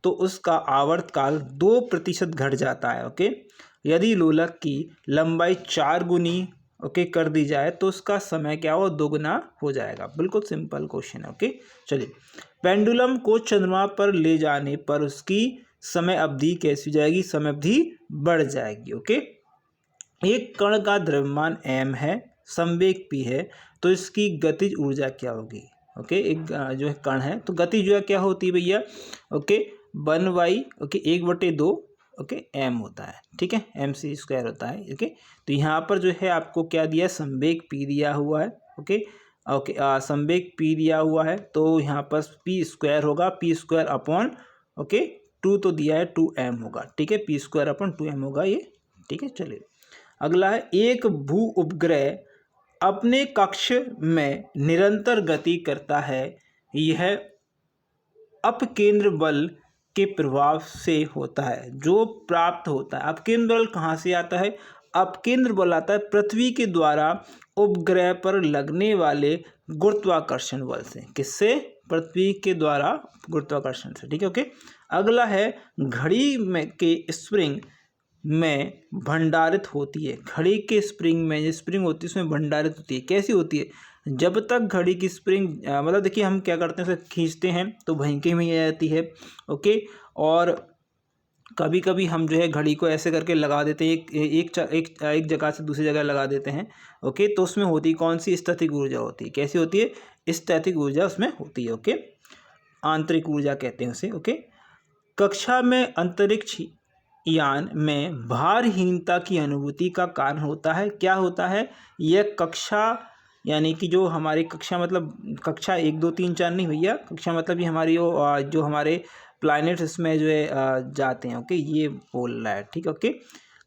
तो उसका आवर्तकाल 2% घट जाता है। ओके, यदि लोलक की लंबाई 4 गुनी कर दी जाए तो उसका समय क्या हो, 2 गुना हो जाएगा। बिल्कुल सिंपल क्वेश्चन है। ओके, चलिए, पेंडुलम को चंद्रमा पर ले जाने पर उसकी समय अवधि कैसी हो जाएगी? समय अवधि बढ़ जाएगी। ओके, एक कण का द्रव्यमान m है, संवेग p है, तो इसकी गतिज ऊर्जा क्या होगी? ओके, एक जो है कण है तो गतिज ऊर्जा क्या होती है भैया? ओके, 1/, ओके, 1/2, ओके, m होता है। ठीक है, mc² होता है। ओके, तो यहाँ पर जो है आपको क्या दिया? संवेग p दिया हुआ है। ओके ओके, संवेग p दिया हुआ है तो यहाँ पर p² होगा, p² अपॉन, ओके, 2 तो दिया है, 2m होगा। ठीक है, p² अपॉन 2m होगा ये। ठीक है, चलिए, अगला है, एक भू उपग्रह अपने कक्ष में निरंतर गति करता है, यह अपकेंद्र बल के प्रभाव से होता है जो प्राप्त होता है। अपकेंद्र बल कहाँ से आता है? अपकेंद्र बल आता है पृथ्वी के द्वारा उपग्रह पर लगने वाले गुरुत्वाकर्षण बल से। किससे? पृथ्वी के द्वारा गुरुत्वाकर्षण से। ठीक है, ओके, अगला है, घड़ी में के स्प्रिंग में भंडारित होती है। घड़ी के स्प्रिंग में, जो स्प्रिंग होती है उसमें भंडारित होती है। कैसी होती है? जब तक घड़ी की स्प्रिंग मतलब देखिए हम क्या करते हैं, उसे खींचते हैं तो वहीं के में आ जाती है। ओके, और कभी कभी हम जो है घड़ी को ऐसे करके लगा देते हैं, एक जगह से दूसरी जगह लगा देते हैं। ओके, तो उसमें होती कौन सी? स्थैतिक ऊर्जा होती है। कैसी होती है? स्थैतिक ऊर्जा उसमें होती है। ओके, आंतरिक ऊर्जा कहते हैं उसे। ओके, कक्षा में अंतरिक्ष यान में भारहीनता की अनुभूति का कारण होता है। क्या होता है? यह कक्षा, यानी कि जो हमारी कक्षा, मतलब कक्षा 1 2 3 4 नहीं भैया, कक्षा मतलब ये हमारी जो हमारे प्लैनेट्स इसमें जो है जाते हैं। ओके, ये बोल रहा है। ठीक है, ओके,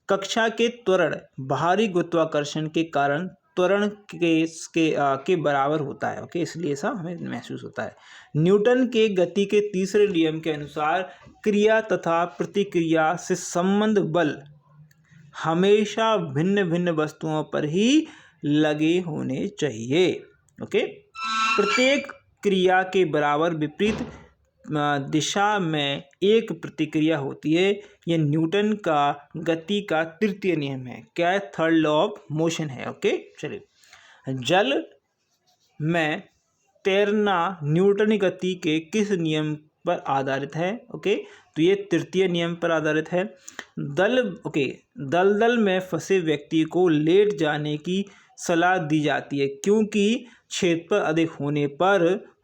कक्षा के त्वरण बाहरी गुरुत्वाकर्षण के कारण त्वरण के बराबर होता है। ओके, इसलिए ऐसा हमें महसूस होता है। न्यूटन के गति के तीसरे नियम के अनुसार क्रिया तथा प्रतिक्रिया से संबंध बल हमेशा भिन्न भिन्न वस्तुओं पर ही लगे होने चाहिए। ओके, प्रत्येक क्रिया के बराबर विपरीत दिशा में एक प्रतिक्रिया होती है। यह न्यूटन का गति का तृतीय नियम है। क्या है? थर्ड लॉ ऑफ मोशन है। ओके, चलिए, जल में तैरना न्यूटन गति के किस नियम पर आधारित है? ओके, तो ये तृतीय नियम पर आधारित है। दलदल में फंसे व्यक्ति को लेट जाने की सलाह दी जाती है क्योंकि क्षेत्रफल अधिक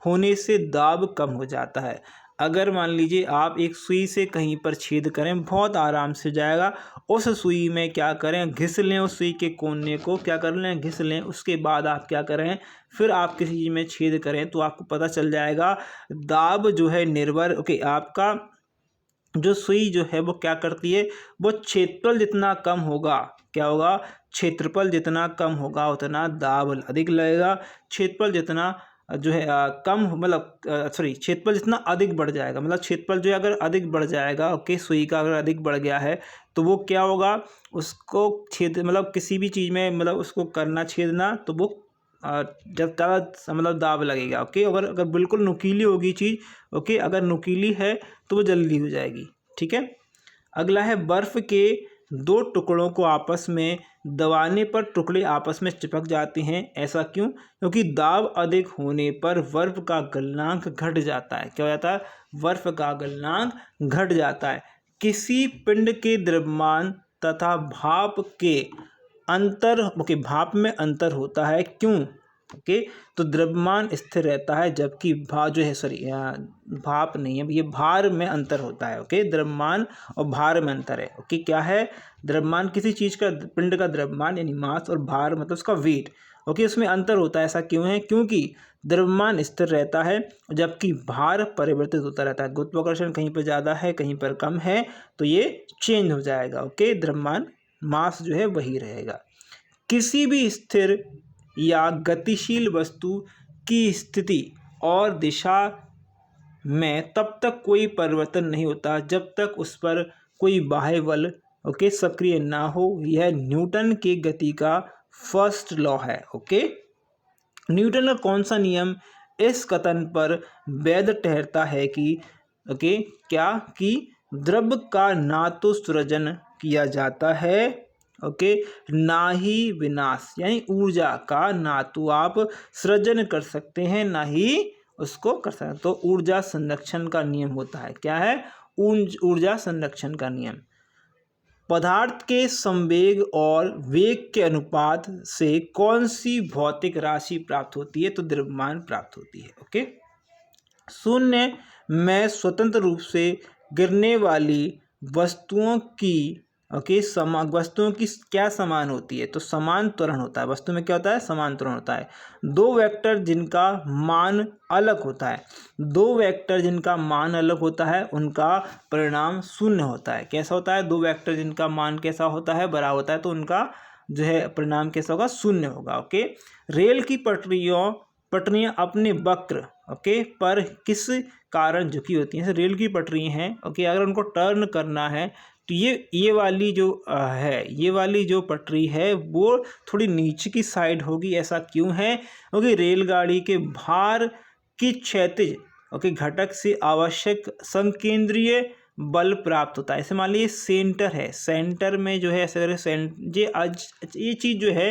होने से दाब कम हो जाता है। अगर मान लीजिए आप एक सुई से कहीं पर छेद करें, बहुत आराम से जाएगा। उस सुई में क्या करें? घिस लें, उस सुई के कोने को क्या कर लें? घिस लें। उसके बाद आप क्या करें? फिर आप किसी चीज़ में छेद करें तो आपको पता चल जाएगा दाब जो है निर्भर, आपका जो सुई जो है वो क्या करती है? वो क्षेत्रफल जितना कम होगा, क्या होगा? क्षेत्रफल जितना कम होगा उतना दाब अधिक लगेगा। क्षेत्रफल जितना जो है कम, मतलब क्षेत्रफल जितना अधिक बढ़ जाएगा, मतलब क्षेत्रफल जो है अगर अधिक बढ़ जाएगा, ओके, सुई का अगर अधिक बढ़ गया है तो वो क्या होगा? उसको छेद, मतलब किसी भी चीज़ में, मतलब उसको करना छेदना, तो वो जब ज़्यादा मतलब दाब लगेगा। ओके, अगर बिल्कुल नुकीली होगी चीज़, ओके, अगर नुकीली है तो वो जल्दी हो जाएगी। ठीक है, अगला है, बर्फ़ के 2 टुकड़ों को आपस में दबाने पर टुकड़े आपस में चिपक जाते हैं। ऐसा क्यों? क्योंकि दाब अधिक होने पर बर्फ़ का गलनांक घट जाता है। क्या हो जाता है? बर्फ़ का गलनांक घट जाता है। किसी पिंड के द्रव्यमान तथा भाप में अंतर होता है। क्यों? ओके, तो द्रव्यमान स्थिर रहता है जबकि भाप नहीं है, ये भार में अंतर होता है। ओके, द्रव्यमान और भार में अंतर है। ओके, क्या है? द्रव्यमान किसी चीज़ का, पिंड का द्रव्यमान यानी मास, और भार मतलब उसका वेट। ओके, उसमें अंतर होता है। ऐसा क्यों है? क्योंकि द्रव्यमान स्थिर रहता है जबकि भार परिवर्तित होता रहता है। गुरुत्वाकर्षण कहीं पर ज़्यादा है, कहीं पर कम है, तो ये चेंज हो जाएगा। ओके, द्रव्यमान, मास जो है वही रहेगा। किसी भी स्थिर या गतिशील वस्तु की स्थिति और दिशा में तब तक कोई परिवर्तन नहीं होता जब तक उस पर कोई बाह्य बल ओके सक्रिय ना हो। यह न्यूटन के गति का फर्स्ट लॉ है। ओके, न्यूटन का कौन सा नियम इस कथन पर वैध ठहरता है कि ओके क्या कि द्रव्य का ना तो सृजन किया जाता है ओके ना ही विनाश, यानी ऊर्जा का ना तो आप सृजन कर सकते हैं ना ही उसको कर सकते हैं। तो ऊर्जा संरक्षण का नियम होता है, क्या है? ऊर्जा संरक्षण का नियम। पदार्थ के संवेग और वेग के अनुपात से कौन सी भौतिक राशि प्राप्त होती है? तो द्रव्यमान प्राप्त होती है। ओके, शून्य में स्वतंत्र रूप से गिरने वाली वस्तुओं की वस्तुओं की क्या समान होती है? तो समान त्वरण होता है। वस्तु में क्या होता है? समान त्वरण होता है। दो वेक्टर जिनका मान अलग होता है, दो वेक्टर जिनका मान अलग होता है उनका परिणाम शून्य होता है। कैसा होता है? दो वेक्टर जिनका मान कैसा होता है? बराबर होता है, तो उनका जो है परिणाम कैसा होगा? शून्य होगा। ओके, रेल की पटरियां अपने वक्र ओके पर किस कारण झुकी होती हैं? रेल की पटरी हैं ओके, अगर उनको टर्न करना है तो ये वाली जो ये वाली जो पटरी है वो थोड़ी नीचे की साइड होगी। ऐसा क्यों है? क्योंकि रेलगाड़ी के भार की क्षैतिज ओके घटक से आवश्यक संकेंद्रीय बल प्राप्त होता है। ऐसे मान लीजिए सेंटर है, सेंटर में जो है ऐसे ये चीज़ जो है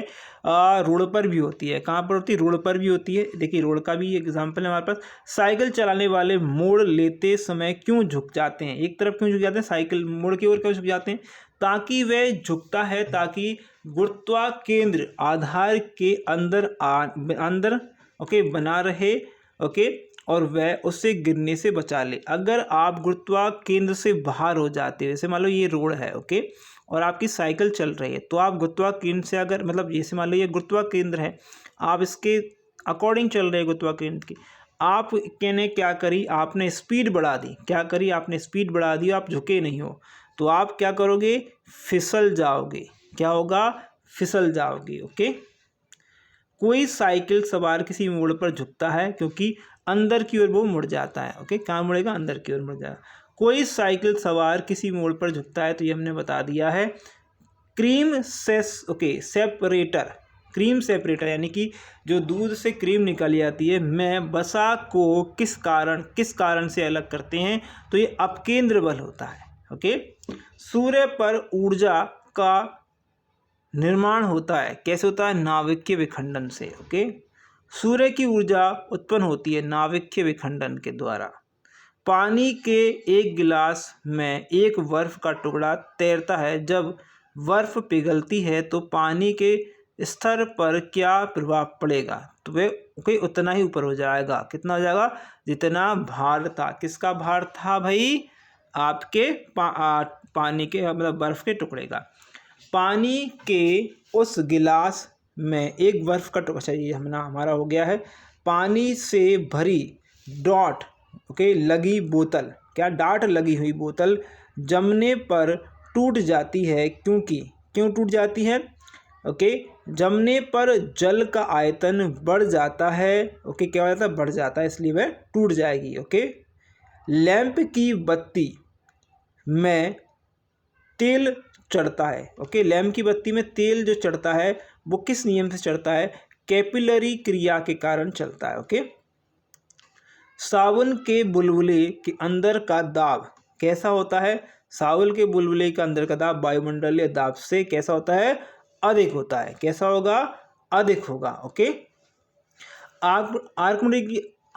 रोड पर भी होती है। कहाँ पर होती है? रोड पर भी होती है। देखिए रोड का भी एग्जांपल है हमारे पास। साइकिल चलाने वाले मोड़ लेते समय क्यों झुक जाते हैं? एक तरफ क्यों झुक जाते हैं? साइकिल मोड़ की ओर क्यों झुक जाते हैं? ताकि वह झुकता है ताकि गुरुत्वाकेंद्र आधार के अंदर ओके बना रहे ओके और वह उससे गिरने से बचा ले। अगर आप गुरुत्वाकेंद्र से बाहर हो जाते हो, जैसे मान लो ये रोड है ओके और आपकी साइकिल चल रही है, तो आप गुरुत्वाकेंद्र से अगर मतलब जैसे मान लो ये गुरुत्वाकेंद्र है, आप इसके अकॉर्डिंग चल रहे हैं गुरुत्वाकेंद्र की, आप ने क्या करी? आपने स्पीड बढ़ा दी। क्या करी? आपने स्पीड बढ़ा दी, आप झुके नहीं हो, तो आप क्या करोगे? फिसल जाओगे। क्या होगा? फिसल जाओगे। ओके, कोई साइकिल सवार किसी मोड़ पर झुकता है क्योंकि अंदर की ओर वो मुड़ जाता है। ओके, कहाँ मुड़ेगा? अंदर की ओर मुड़ जाएगा। कोई साइकिल सवार किसी मोड़ पर झुकता है, तो ये हमने बता दिया है। क्रीम सेपरेटर यानी कि जो दूध से क्रीम निकल जाती है, में वसा को किस कारण से अलग करते हैं? तो ये अपकेंद्र बल होता है। ओके, सूर्य पर ऊर्जा का निर्माण होता है। कैसे होता है? नाभिकीय विखंडन से। ओके, सूर्य की ऊर्जा उत्पन्न होती है नाभिकीय विखंडन के द्वारा। पानी के एक गिलास में एक बर्फ का टुकड़ा तैरता है। जब बर्फ पिघलती है तो पानी के स्तर पर क्या प्रभाव पड़ेगा? तो वह उतना ही ऊपर हो जाएगा। कितना हो जाएगा? जितना भार था। किसका भार था भाई? आपके पानी के मतलब बर्फ के टुकड़े का। पानी के उस गिलास में एक बर्फ का टुकड़ा, अच्छा ये हमारा हो गया है। पानी से भरी डॉट ओके लगी बोतल, क्या डाट लगी हुई बोतल जमने पर टूट जाती है क्यों टूट जाती है? ओके, जमने पर जल का आयतन बढ़ जाता है। ओके, क्या हो जाता है? बढ़ जाता है, इसलिए वह टूट जाएगी। ओके, लैंप की बत्ती में तेल चढ़ता है। ओके, लैंप की बत्ती में तेल जो चढ़ता है वो किस नियम से चढ़ता है? कैपिलरी क्रिया के कारण चलता है। ओके, साबुन के बुलबुले के अंदर का दाब कैसा होता है? साबुन के बुलबुले के अंदर का दाब वायुमंडलीय दाब से कैसा होता है? अधिक होता है। कैसा होगा? अधिक होगा। ओके,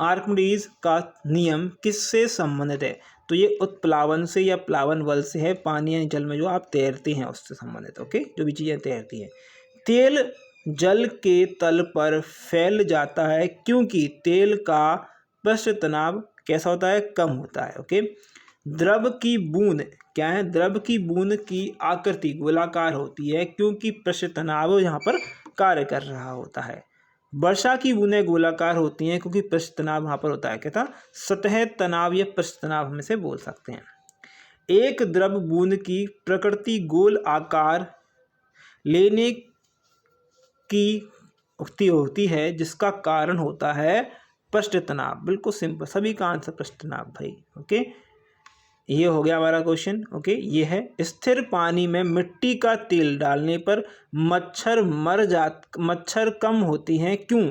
आर्किमिडीज का नियम किससे संबंधित है? तो ये उत्प्लावन से या प्लावन बल से है। पानी या जल में जो आप तैरते हैं उससे संबंधित। ओके, जो भी चीज़ें तैरती हैं। तेल जल के तल पर फैल जाता है क्योंकि तेल का पृष्ठ तनाव कैसा होता है? कम होता है। ओके, द्रव की बूंद क्या है? द्रव की बूंद की आकृति गोलाकार होती है क्योंकि पृष्ठ तनाव यहाँ पर कार्य कर रहा होता है। वर्षा की बूंदें गोलाकार होती हैं क्योंकि पृष्ठ तनाव वहाँ पर होता है। क्या था? सतह तनाव या पृष्ठ तनाव में से बोल सकते हैं। एक द्रव बूंद की प्रकृति गोल आकार लेने की उक्ति होती है जिसका कारण होता है पृष्ठ तनाव, बिल्कुल सिंपल, सभी का आंसर पृष्ठ तनाव भाई। ओके, ये हो गया हमारा क्वेश्चन। ओके, ये है स्थिर पानी में मिट्टी का तेल डालने पर मच्छर कम होती हैं, क्यों?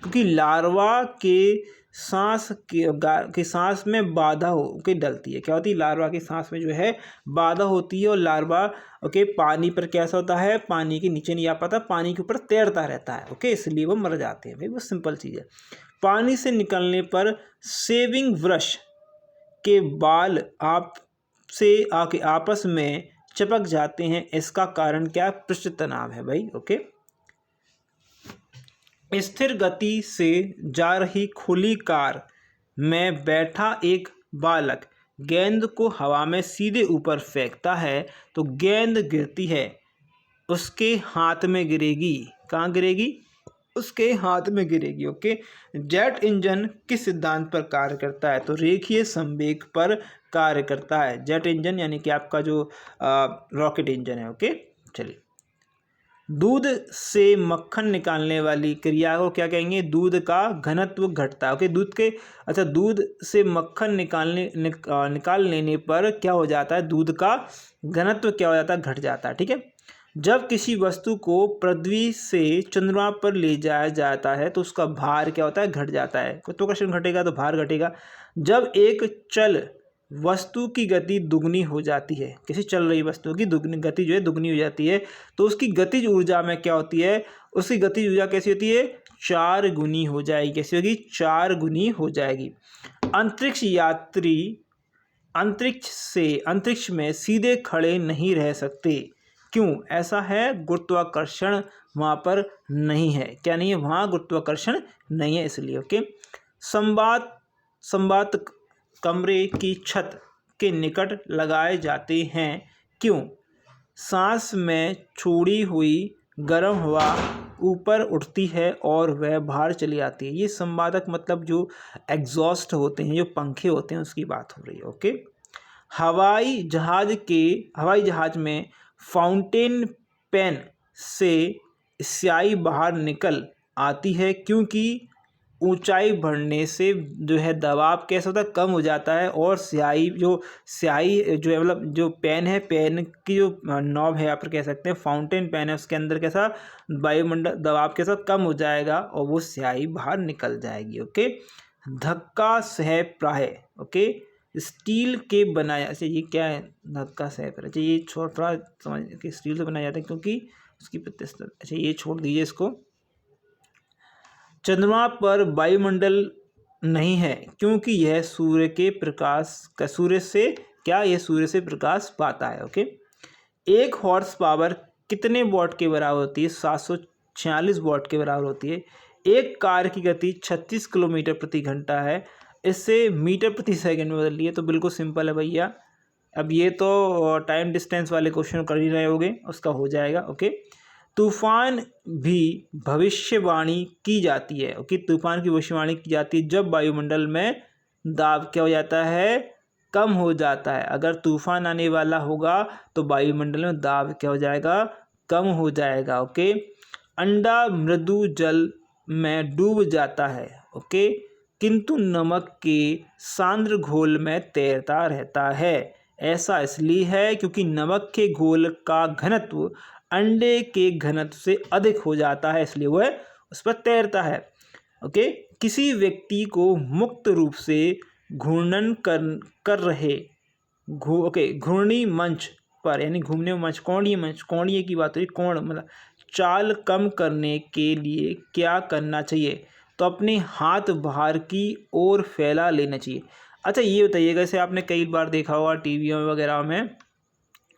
क्योंकि लार्वा के सांस में बाधा हो के डलती है। क्या होती है? लार्वा की सांस में जो है बाधा होती है, और लार्वा ओके पानी पर कैसा होता है, पानी के नीचे नहीं आ पाता, पानी के ऊपर तैरता रहता है। ओके, इसलिए वो मर जाते हैं भाई, वो सिंपल चीज़ है। पानी से निकलने पर शेविंग ब्रश के बाल आपस में चिपक जाते हैं, इसका कारण क्या? पृष्ठ तनाव है भाई। ओके, स्थिर गति से जा रही खुली कार में बैठा एक बालक गेंद को हवा में सीधे ऊपर फेंकता है, तो गेंद गिरती है, उसके हाथ में गिरेगी। कहाँ गिरेगी? उसके हाथ में गिरेगी। ओके, जेट इंजन किस सिद्धांत पर कार्य करता है? तो रेखीय संवेग पर कार्य करता है जेट इंजन, यानी कि आपका जो रॉकेट इंजन है। ओके, चलिए, दूध से मक्खन निकालने वाली क्रिया को क्या कहेंगे? दूध का घनत्व घटता है। ओके, दूध से मक्खन निकाल लेने पर क्या हो जाता है? दूध का घनत्व क्या हो जाता है? घट जाता है। ठीक है, जब किसी वस्तु को पृथ्वी से चंद्रमा पर ले जाया जाता है तो उसका भार क्या होता है? घट जाता है। गुरुत्वाकर्षण घटेगा तो भार घटेगा। जब एक चल वस्तु की गति दुगनी हो जाती है, किसी चल रही वस्तु की गति जो है दुगनी हो जाती है, तो उसकी गतिज ऊर्जा में क्या होती है? उसकी गतिज ऊर्जा कैसी होती है? 4 गुनी हो जाएगी। कैसी होगी? 4 गुनी हो जाएगी। अंतरिक्ष यात्री अंतरिक्ष में सीधे खड़े नहीं रह सकते, क्यों ऐसा है? गुरुत्वाकर्षण वहाँ पर नहीं है। क्या नहीं है? वहाँ गुरुत्वाकर्षण नहीं है, इसलिए। ओके, संवात कमरे की छत के निकट लगाए जाते हैं, क्यों? सांस में छोड़ी हुई गर्म हवा ऊपर उठती है और वह बाहर चली आती है। ये संवादक मतलब जो एग्जॉस्ट होते हैं, जो पंखे होते हैं, उसकी बात हो रही है। ओके, हवाई जहाज में फाउंटेन पेन से स्याही बाहर निकल आती है, क्योंकि ऊंचाई बढ़ने से जो है दबाव कैसा होता है? कम हो जाता है, और स्याही जो है, मतलब जो पेन है, पेन की जो नॉब है, यहाँ पर कह सकते हैं फाउंटेन पेन है, उसके अंदर कैसा वायुमंडल दबाव कैसा कम हो जाएगा, और वो स्याही बाहर निकल जाएगी। ओके, धक्का सह प्राय। ओके, स्टील के बनाया, अच्छा ये क्या है? धक्का सह प्राय, अच्छा ये थोड़ा समझ कि स्टील से बनाया जाता है, क्योंकि उसकी प्रतिशत। अच्छा ये छोड़ दीजिए इसको। चंद्रमा पर वायुमंडल नहीं है, क्योंकि यह सूर्य से प्रकाश पाता है। ओके, 1 हॉर्स पावर कितने वॉट के बराबर होती है? 746 वॉट के बराबर होती है। एक कार की गति 36 किलोमीटर प्रति घंटा है, इससे मीटर प्रति सेकंड में बदलिए। तो बिल्कुल सिंपल है भैया। अब ये तो टाइम डिस्टेंस वाले क्वेश्चन कर ही रहे होगे, उसका हो जाएगा। ओके, तूफान भी भविष्यवाणी की जाती है। ओके, तूफान की भविष्यवाणी की जाती है जब वायुमंडल में दाब क्या हो जाता है? कम हो जाता है। अगर तूफान आने वाला होगा तो वायुमंडल में दाब क्या हो जाएगा? कम हो जाएगा। ओके, अंडा मृदु जल में डूब जाता है। ओके, किंतु नमक के सांद्र घोल में तैरता रहता है। ऐसा इसलिए है क्योंकि नमक के घोल का घनत्व अंडे के घनत्व से अधिक हो जाता है, इसलिए वह उस पर तैरता है। ओके, किसी व्यक्ति को मुक्त रूप से घूर्णन कर रहे घूर्णी मंच पर, यानी घूमने मंच, कोणीय की बात हो रही, कोण मतलब चाल कम करने के लिए क्या करना चाहिए? तो अपने हाथ बाहर की ओर फैला लेना चाहिए। अच्छा ये बताइएगा, जैसे आपने कई बार देखा होगा टीवी वगैरह में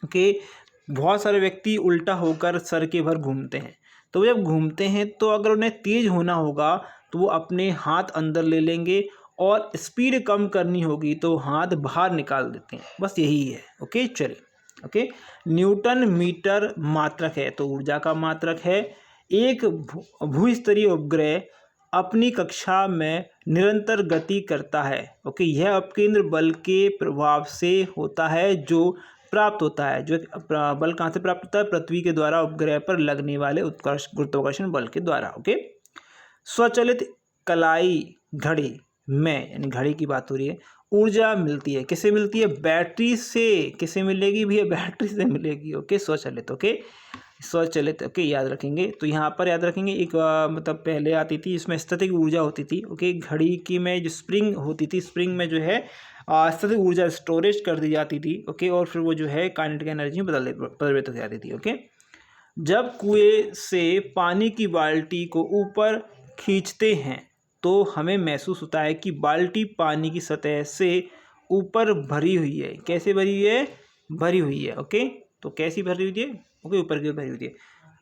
कि बहुत सारे व्यक्ति उल्टा होकर सर के भर घूमते हैं। तो जब घूमते हैं तो अगर उन्हें तेज होना होगा तो वो अपने हाथ अंदर ले लेंगे, और स्पीड कम करनी होगी तो हाथ बाहर निकाल देते हैं। बस यही है। ओके, चलिए। ओके, न्यूटन मीटर मात्रक है, तो ऊर्जा का मात्रक है। एक भूस्तरीय उपग्रह अपनी कक्षा में निरंतर गति करता है। ओके, यह अपकेंद्र बल के प्रभाव से होता है, जो प्राप्त होता है। जो बल कहाँ से प्राप्त होता है? पृथ्वी के द्वारा उपग्रह पर लगने वाले गुरुत्वाकर्षण बल के द्वारा। ओके, स्वचालित कलाई घड़ी में, यानी घड़ी की बात हो रही है, ऊर्जा मिलती है। किससे मिलती है? बैटरी से। किससे मिलेगी भैया? बैटरी से मिलेगी। ओके, स्वचालित। ओके, स्वचालित। ओके, याद रखेंगे। तो यहाँ पर याद रखेंगे एक मतलब पहले आती थी, इसमें स्टैटिक ऊर्जा होती थी। ओके, घड़ी की में जो स्प्रिंग होती थी, स्प्रिंग में जो है स्टैटिक ऊर्जा स्टोरेज कर दी जाती थी। ओके, और फिर वो जो है काइनेटिक एनर्जी में परिवर्तित हो जाती थी। ओके, जब कुएं से पानी की बाल्टी को ऊपर खींचते हैं तो हमें महसूस होता है कि बाल्टी पानी की सतह से ऊपर भरी हुई है। कैसे भरी हुई है? भरी हुई है। ओके, तो कैसी भरी हुई है? ओके, ऊपर की ओर भरी हुई है।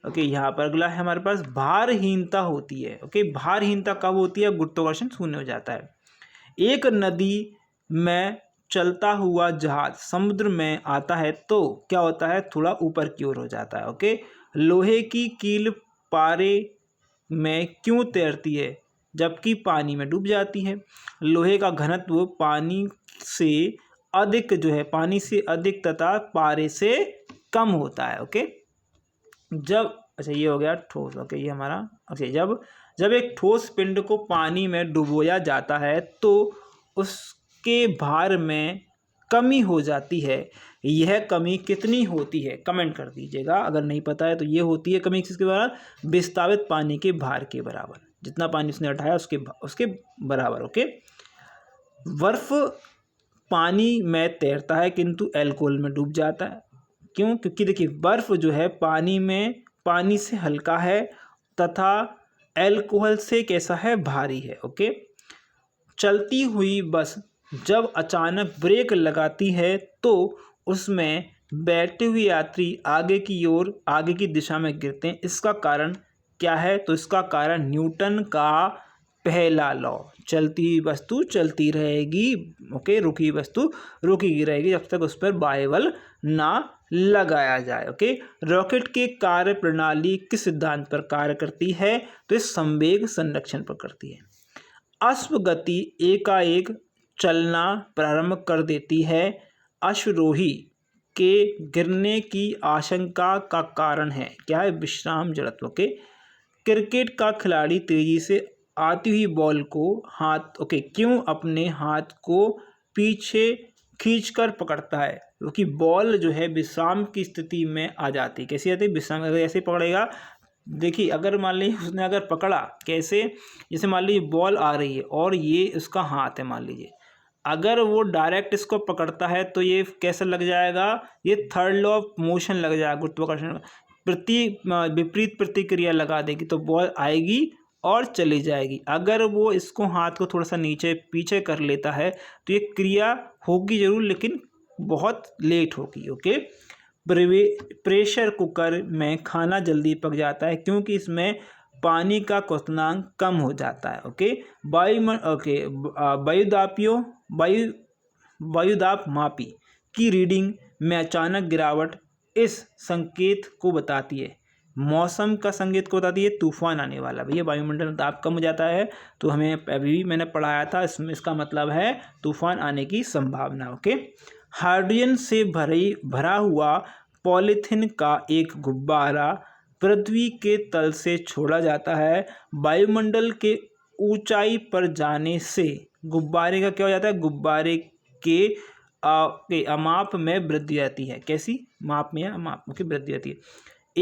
ओके, यहाँ पर अगला है हमारे पास भारहीनता होती है। ओके, भारहीनता कब होती है? गुरुत्वाकर्षण शून्य हो जाता है। एक नदी में चलता हुआ जहाज समुद्र में आता है तो क्या होता है? थोड़ा ऊपर की ओर हो जाता है। ओके, लोहे की कील पारे में क्यों तैरती है जबकि पानी में डूब जाती है? लोहे का घनत्व पानी से अधिक जो है, पानी से अधिक तथा पारे से कम होता है। ओके, जब, अच्छा ये हो गया ठोस। ओके, ये हमारा, अच्छा जब एक ठोस पिंड को पानी में डुबोया जाता है तो उसके भार में कमी हो जाती है। यह कमी कितनी होती है? कमेंट कर दीजिएगा। अगर नहीं पता है तो ये होती है कमी किसके बराबर? विस्थापित पानी के भार के बराबर। जितना पानी उसने उठाया उसके बराबर। ओके, बर्फ पानी में तैरता है किंतु अल्कोहल में डूब जाता है। क्यों? क्योंकि देखिए बर्फ जो है पानी से हल्का है तथा अल्कोहल से कैसा है? भारी है। ओके, चलती हुई बस जब अचानक ब्रेक लगाती है तो उसमें बैठे हुए यात्री आगे की दिशा में गिरते हैं। इसका कारण क्या है? तो इसका कारण न्यूटन का पहला लॉ। चलती हुई वस्तु चलती रहेगी। ओके, रुकी हुई वस्तु रुकी रहेगी जब तक उस पर बाह्य बल ना लगाया जाए। ओके, रॉकेट की कार्य प्रणाली किस सिद्धांत पर कार्य करती है? तो इस संवेग संरक्षण पर करती है। अश्व गति एकाएक चलना प्रारंभ कर देती है। अश्वरोही के गिरने की आशंका का कारण है क्या है? विश्राम जड़त्व। के क्रिकेट का खिलाड़ी तेजी से आती हुई बॉल को क्यों अपने हाथ को पीछे खींचकर पकड़ता है? क्योंकि बॉल जो है विश्राम की स्थिति में आ जाती है। कैसी आती है? विश्राम। अगर ऐसे पकड़ेगा, देखिए अगर मान लीजिए उसने अगर पकड़ा, कैसे? जैसे मान लीजिए बॉल आ रही है और ये उसका हाथ है, मान लीजिए अगर वो डायरेक्ट इसको पकड़ता है तो ये कैसा लग जाएगा? ये थर्ड लॉ ऑफ मोशन लग जाएगा, गुरुत्वाकर्षण विपरीत प्रतिक्रिया लगा देगी तो बॉल आएगी और चली जाएगी। अगर वो इसको हाथ को थोड़ा सा नीचे पीछे कर लेता है तो ये क्रिया होगी जरूर लेकिन बहुत लेट होगी। ओके, प्रेशर कुकर में खाना जल्दी पक जाता है क्योंकि इसमें पानी का क्वथनांक कम हो जाता है। ओके, वायुदाब मापी की रीडिंग में अचानक गिरावट इस संकेत को बताती है। मौसम का संकेत को बताती है तूफान आने वाला। भैया वायुमंडल दाब कम हो जाता है तो हमें अभी भी मैंने पढ़ाया था, इसका मतलब है तूफान आने की संभावना। ओके, हाइड्रोजन से भरा हुआ पॉलीथीन का एक गुब्बारा पृथ्वी के तल से छोड़ा जाता है। वायुमंडल के ऊंचाई पर जाने से गुब्बारे का क्या हो जाता है? गुब्बारे के अमाप में वृद्धि आती है। कैसी? माप में या अमाप की वृद्धि आती है।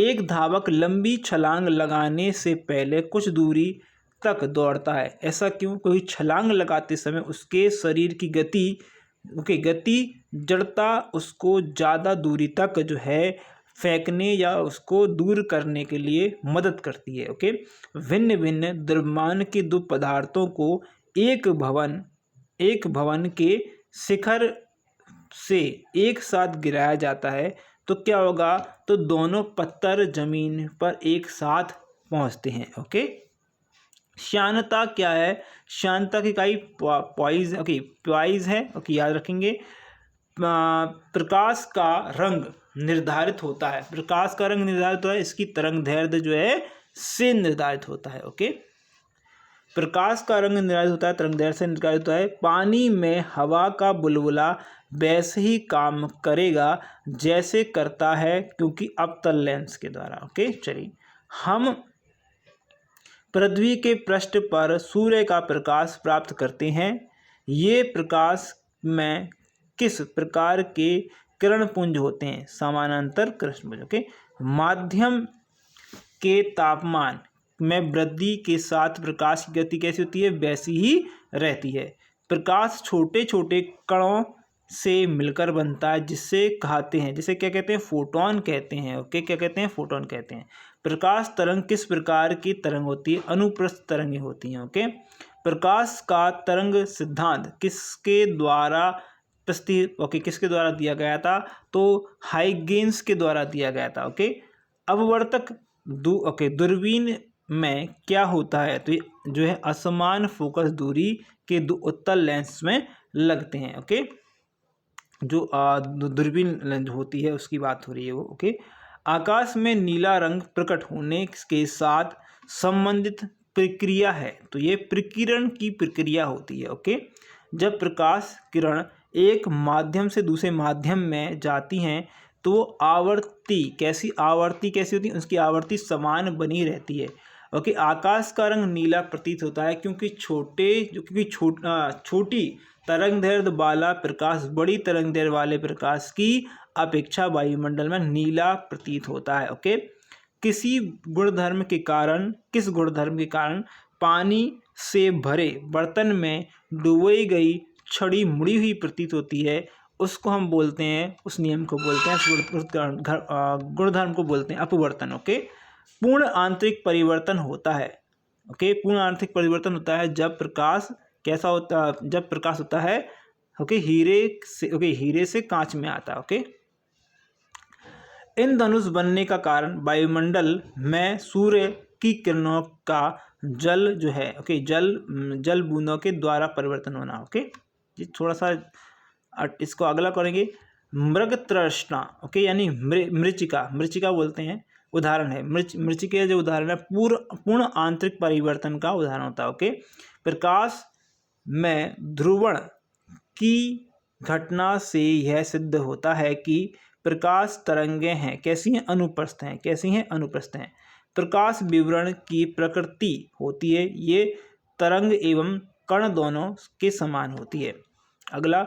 एक धावक लंबी छलांग लगाने से पहले कुछ दूरी तक दौड़ता है। ऐसा क्यों? क्योंकि छलांग लगाते समय उसके शरीर की गति जड़ता उसको ज़्यादा दूरी तक जो है फेंकने या उसको दूर करने के लिए मदद करती है। ओके, भिन्न भिन्न द्रव्यमान के दो पदार्थों को एक भवन के शिखर से एक साथ गिराया जाता है तो क्या होगा? तो दोनों पत्थर जमीन पर एक साथ पहुंचते हैं। ओके, श्यानता क्या है? श्यानता की इकाई पॉइज है। ओके, याद रखेंगे। प्रकाश का रंग निर्धारित होता है। प्रकाश का रंग निर्धारित होता है, इसकी तरंग दैर्ध्य जो है से निर्धारित होता है। ओके, प्रकाश का रंग निर्धारित होता है, तरंग दैर्ध्य से निर्धारित होता है। पानी में हवा का बुलबुला वैसे ही काम करेगा जैसे करता है क्योंकि अवतल लेंस के द्वारा। ओके, चलिए हम पृथ्वी के पृष्ठ पर सूर्य का प्रकाश प्राप्त करते हैं। ये प्रकाश में किस प्रकार के किरण पुंज होते हैं? समानांतर कृष्ण पुंज। ओके, माध्यम के तापमान में वृद्धि के साथ प्रकाश की गति कैसी होती है? वैसी ही रहती है। प्रकाश छोटे छोटे कणों से मिलकर बनता है, जिससे कहते हैं, जिसे क्या कहते हैं? फोटोन कहते हैं। ओके, क्या कहते हैं? फोटोन कहते हैं। प्रकाश तरंग किस प्रकार की तरंग होती है? अनुप्रस्थ तरंगें होती हैं। ओके, प्रकाश का तरंग सिद्धांत किसके द्वारा किसके द्वारा दिया गया था? तो हाइगेंस के द्वारा दिया गया था। ओके, अपवर्तक दूरबीन में क्या होता है? तो ये जो है असमान फोकस दूरी के दो उत्तल लेंस में लगते हैं। ओके, जो दूरबीन होती है उसकी बात हो रही है वो। ओके, आकाश में नीला रंग प्रकट होने के साथ संबंधित प्रक्रिया है, तो ये प्रकीर्णन की प्रक्रिया होती है। ओके, जब प्रकाश किरण एक माध्यम से दूसरे माध्यम में जाती हैं तो आवृत्ति कैसी होती है? उसकी आवृत्ति समान बनी रहती है। ओके, आकाश का रंग नीला प्रतीत होता है क्योंकि छोटी तरंगदैर्घ्य वाला प्रकाश बड़ी तरंगदैर्घ्य वाले प्रकाश की अपेक्षा वायुमंडल में नीला प्रतीत होता है। ओके, किस गुणधर्म के कारण पानी से भरे बर्तन में डुबोई गई छड़ी मुड़ी हुई प्रतीत होती है? उसको हम बोलते हैं, उस नियम को बोलते हैं, उस गुणधर्म को बोलते हैं अपवर्तन। ओके, पूर्ण आंतरिक परिवर्तन होता है। ओके, पूर्ण आंतरिक परिवर्तन होता है जब प्रकाश कैसा होता है? जब प्रकाश होता है हीरे से कांच में आता है। ओके, इंद्रधनुष बनने का कारण वायुमंडल में सूर्य की किरणों का जल बूंदों के द्वारा परिवर्तन होना। ओके, ये थोड़ा सा इसको अगला करेंगे। मृगतृष्णा, ओके, यानी मृचिका बोलते हैं, उदाहरण है मृचिका जो उदाहरण है पूर्ण आंतरिक परिवर्तन का उदाहरण होता है। ओके, प्रकाश में ध्रुवण की घटना से यह सिद्ध होता है कि प्रकाश तरंगें हैं, कैसी हैं? अनुप्रस्थ हैं। प्रकाश विवरण की प्रकृति होती है, ये तरंग एवं कण दोनों के समान होती है। अगला,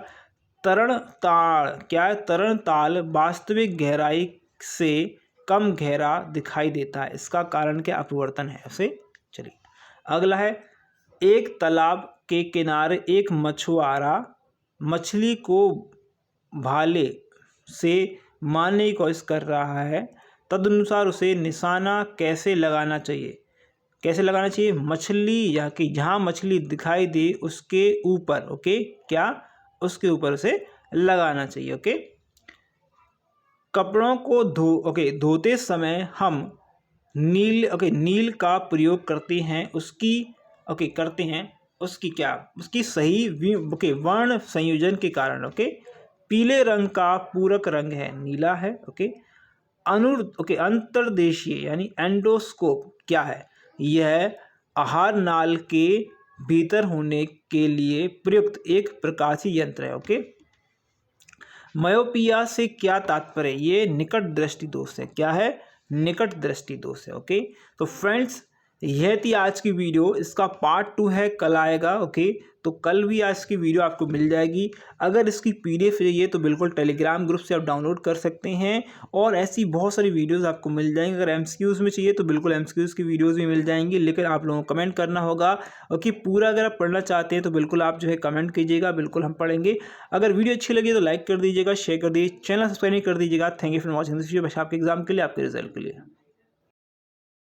तरणताल क्या है? तरणताल वास्तविक गहराई से कम गहरा दिखाई देता है, इसका कारण क्या? अपवर्तन है। उसे चलिए अगला है, एक तालाब के किनारे एक मछुआरा मछली को भाले से मारने की कोशिश कर रहा है, तदनुसार उसे निशाना कैसे लगाना चाहिए? मछली जहाँ मछली दिखाई दे उसके ऊपर। ओके, क्या? उसके ऊपर उसे लगाना चाहिए। ओके, कपड़ों को धोते समय हम नील का प्रयोग करते हैं, उसकी सही वर्ण संयोजन के कारण। ओके, पीले रंग का पूरक रंग है, नीला है। ओके, अंतर्देशीय यानी एंडोस्कोप क्या है? यह आहार नाल के भीतर होने के लिए प्रयुक्त एक प्रकाशीय यंत्र है। ओके, मायोपिया से क्या तात्पर्य? ये निकट दृष्टि दोष है। क्या है? निकट दृष्टि दोष है। ओके, तो फ्रेंड्स यह थी आज की वीडियो, इसका पार्ट 2 है, कल आएगा। ओके, तो कल भी आज की वीडियो आपको मिल जाएगी। अगर इसकी PDF चाहिए तो बिल्कुल टेलीग्राम ग्रुप से आप डाउनलोड कर सकते हैं, और ऐसी बहुत सारी वीडियोस आपको मिल जाएंगी। अगर MCQs में चाहिए तो बिल्कुल MCQs की वीडियोस भी मिल जाएंगी, लेकिन आप लोगों को कमेंट करना होगा। ओके, पूरा अगर आप पढ़ना चाहते हैं तो बिल्कुल आप जो है कमेंट कीजिएगा, बिल्कुल हम पढ़ेंगे। अगर वीडियो अच्छी लगी तो लाइक कर दीजिएगा, शेयर कर दीजिए, चैनल सब्सक्राइब कर दीजिएगा। Thank you for watching this video. बस आपके एग्जाम के लिए, आपके रिजल्ट के लिए।